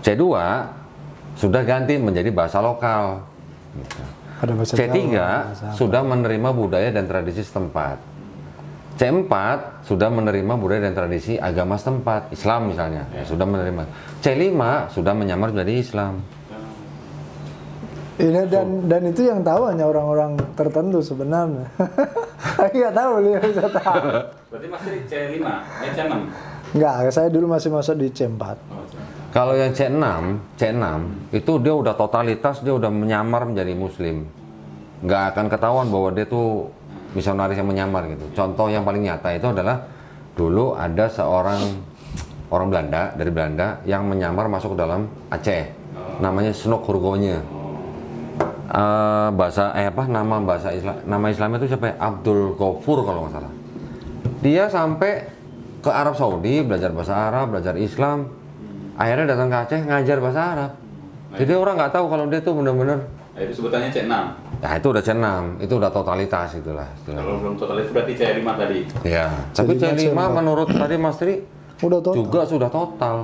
C2 sudah ganti menjadi bahasa lokal. Gitu.
Ada bahasa
C3
Jawa, bahasa apa.
sudah menerima budaya dan tradisi setempat. C4 sudah menerima budaya dan tradisi agama setempat, Islam misalnya, ya, sudah menerima. C5 sudah menyamar menjadi Islam.
Ini dan itu yang tahu hanya orang-orang tertentu sebenarnya. Saya nggak tahu, beliau bisa tahu.
Berarti masih di C5, C6.
Nggak, saya dulu masih masuk di C4.
Kalau yang C6 itu dia udah totalitas, dia udah menyamar menjadi Muslim. Nggak akan ketahuan bahwa dia tuh misionaris yang menyamar gitu. Contoh yang paling nyata itu adalah dulu ada seorang orang Belanda dari Belanda yang menyamar masuk ke dalam Aceh, namanya Snok Hurgonye. Nama Islamnya itu siapa ya? Abdul Ghafur kalau nggak salah. Dia sampai ke Arab Saudi belajar bahasa Arab, belajar Islam. Akhirnya datang ke Aceh ngajar bahasa Arab. Jadi orang nggak tahu kalau dia tuh benar-benar.
Nah, itu sebutannya C6.
Nah itu udah C6, itu udah totalitas itulah.
Kalau belum totalis berarti C5 tadi.
Ya, tapi C5 menurut tadi Mas Tri
Udah total.
juga sudah total.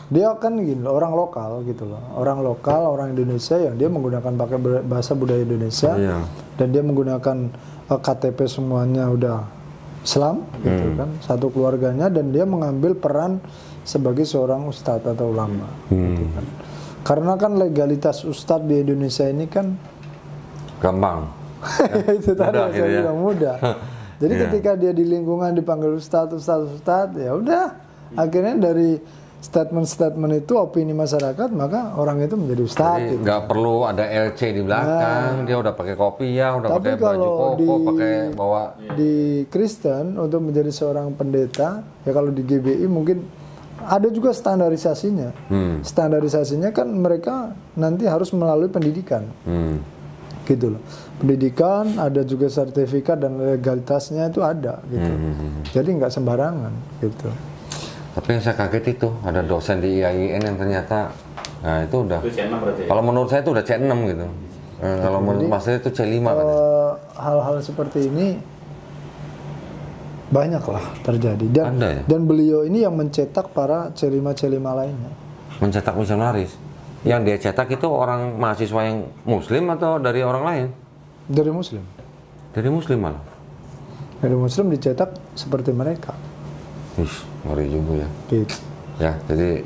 Dia kan gini, orang lokal gitu loh. Orang lokal, orang Indonesia yang dia menggunakan pakai bahasa budaya Indonesia.
Iya.
Dan dia menggunakan KTP semuanya udah Islam gitu kan. Satu keluarganya, dan dia mengambil peran sebagai seorang ustadz atau ulama gitu kan. Karena kan legalitas ustadz di Indonesia ini kan
Gampang.
itu tadi
Mudah
yang
gitu
saya
ya.
bilang mudah. Jadi
Iya.
ketika dia di lingkungan dipanggil ustadz, ya udah. Akhirnya dari statement-statement itu opini masyarakat, maka orang itu menjadi ustadz.
Jadi
Gitu.
nggak perlu ada LC di belakang, dia udah pakai kopiah, udah
Tapi
pakai baju
kalau
koko, pakai bawa.
di Kristen untuk menjadi seorang pendeta, ya kalau di GBI mungkin ada juga standarisasinya. Standarisasinya kan mereka nanti harus melalui pendidikan. Gitu loh. Pendidikan, ada juga sertifikat dan legalitasnya itu ada gitu. Jadi nggak sembarangan gitu.
Tapi yang saya kaget itu ada dosen di IAIN yang ternyata, nah itu udah.
Itu C6 berarti.
Kalau menurut saya itu udah C6 gitu. Kalau menurut Mas Tri itu C5 katanya.
Hal-hal seperti ini banyaklah terjadi, dan
Ada ya?
dan beliau ini yang mencetak para C5 lainnya.
Mencetak misionaris. Yang dia cetak itu orang mahasiswa yang Muslim atau dari orang lain?
Dari Muslim.
Dari Muslim malah.
Dari Muslim dicetak seperti mereka.
Wih, ngeri juga ya.
Gitu.
Ya, jadi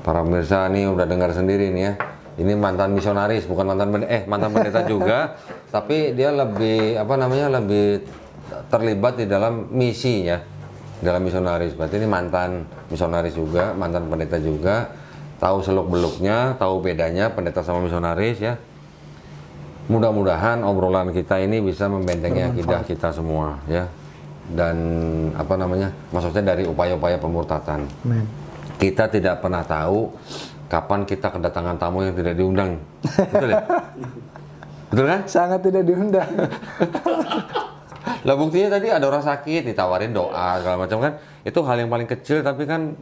para pemirsa nih udah dengar sendiri nih ya. Ini mantan misionaris, bukan mantan pendeta juga, tapi dia lebih lebih terlibat di dalam misi ya, dalam misionaris. Berarti ini mantan misionaris juga, mantan pendeta juga, tahu seluk-beluknya, tahu bedanya pendeta sama misionaris ya. Mudah-mudahan obrolan kita ini bisa membentengi akidah kita semua ya. Dan maksudnya dari upaya-upaya pemurtatan.
Amin.
Kita tidak pernah tahu kapan kita kedatangan tamu yang tidak diundang. Betul ya? Betul kan?
Sangat tidak diundang.
Lah buktinya tadi ada orang sakit, ditawarin doa segala macam kan. Itu hal yang paling kecil tapi kan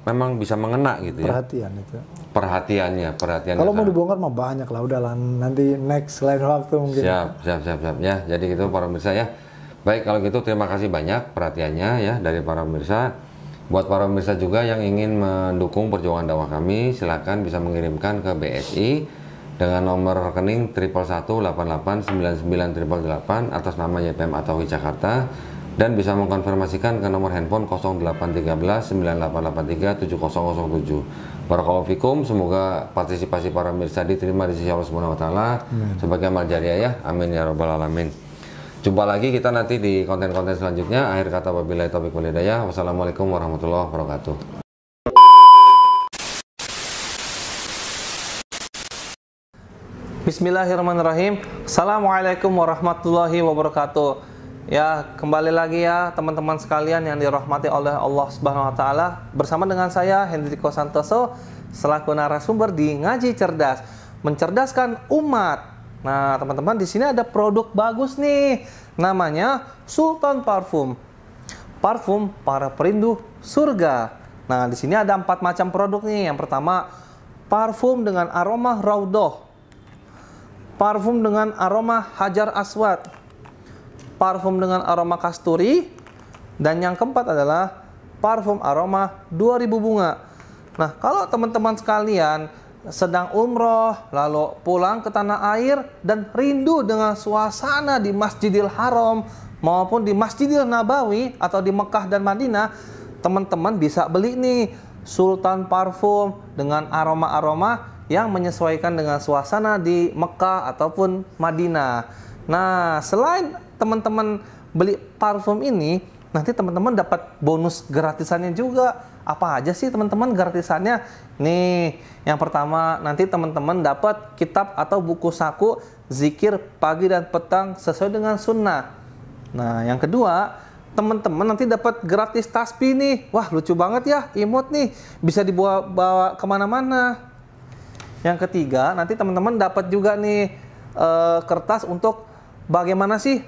memang bisa mengena gitu ya.
Perhatian itu.
Perhatiannya
Kalau mau
sangat.
dibongkar mah banyak lah, udahlah nanti next lain waktu mungkin.
Siap ya. Jadi gitu para pemirsa ya. Baik, kalau gitu terima kasih banyak perhatiannya ya dari para pemirsa. Buat para pemirsa juga yang ingin mendukung perjuangan dakwah kami, silakan bisa mengirimkan ke BSI dengan nomor rekening 111889988 atas nama YPM Atawi Jakarta, dan bisa mengkonfirmasikan ke nomor handphone 081398837007. Barakallahu fikum, semoga partisipasi para pemirsa diterima di sisi Allah Subhanahu wa taala sebagai amal jariah ya. Amin ya rabbal alamin. Jumpa lagi kita nanti di konten-konten selanjutnya. Akhir kata wabillahi taufiq wal hidayah. Wassalamualaikum warahmatullahi wabarakatuh.
Bismillahirrahmanirrahim. Assalamualaikum warahmatullahi wabarakatuh. Ya, kembali lagi ya teman-teman sekalian yang dirahmati oleh Allah Subhanahu wa taala. Bersama dengan saya Hendriko Santoso selaku narasumber di Ngaji Cerdas, mencerdaskan umat. Nah, teman-teman, di sini ada produk bagus nih. Namanya Sultan Parfum. Parfum para perindu surga. Nah, di sini ada 4 macam produk nih. Yang pertama, parfum dengan aroma Raudhah. Parfum dengan aroma Hajar Aswad. Parfum dengan aroma kasturi. Dan yang keempat adalah parfum aroma 2000 bunga. Nah, kalau teman-teman sekalian sedang umroh, lalu pulang ke tanah air dan rindu dengan suasana di Masjidil Haram maupun di Masjidil Nabawi atau di Mekah dan Madinah, teman-teman bisa beli nih Sultan Parfum dengan aroma-aroma yang menyesuaikan dengan suasana di Mekah ataupun Madinah. Nah, selain teman-teman beli parfum ini, nanti teman-teman dapat bonus gratisannya juga. Apa aja sih teman-teman gratisannya? Nih, yang pertama nanti teman-teman dapat kitab atau buku saku zikir pagi dan petang sesuai dengan sunnah. Nah, yang kedua, teman-teman nanti dapat gratis tasbih nih. Wah, lucu banget ya, imut nih, bisa dibawa kemana-mana. Yang ketiga, nanti teman-teman dapat juga nih kertas untuk bagaimana sih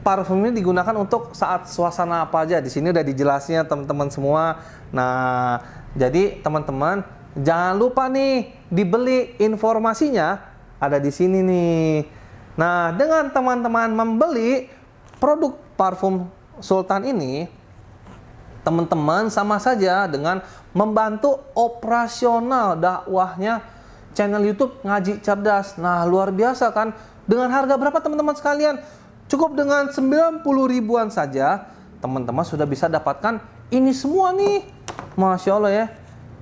parfum ini digunakan untuk saat suasana apa aja. Di sini udah dijelasnya teman-teman semua. Nah, jadi teman-teman jangan lupa nih dibeli, informasinya ada di sini nih. Nah, dengan teman-teman membeli produk parfum Sultan ini, teman-teman sama saja dengan membantu operasional dakwahnya channel YouTube Ngaji Cerdas. Nah, luar biasa kan? Dengan harga berapa teman-teman sekalian? Cukup dengan 90 ribuan saja, teman-teman sudah bisa dapatkan ini semua nih. Masya Allah ya.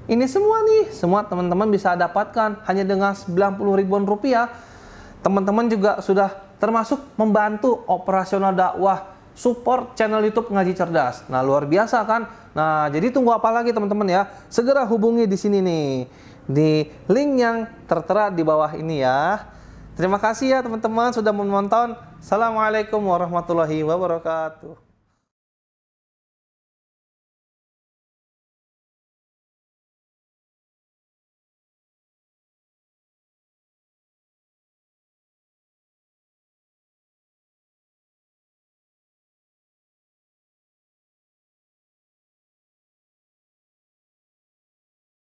Ini semua nih, semua teman-teman bisa dapatkan hanya dengan 90 ribuan rupiah. Teman-teman juga sudah termasuk membantu operasional dakwah, support channel YouTube Ngaji Cerdas. Nah, luar biasa kan? Nah, jadi tunggu apa lagi teman-teman ya? Segera hubungi di sini nih, di link yang tertera di bawah ini ya. Terima kasih ya teman-teman sudah menonton. Assalamualaikum warahmatullahi wabarakatuh.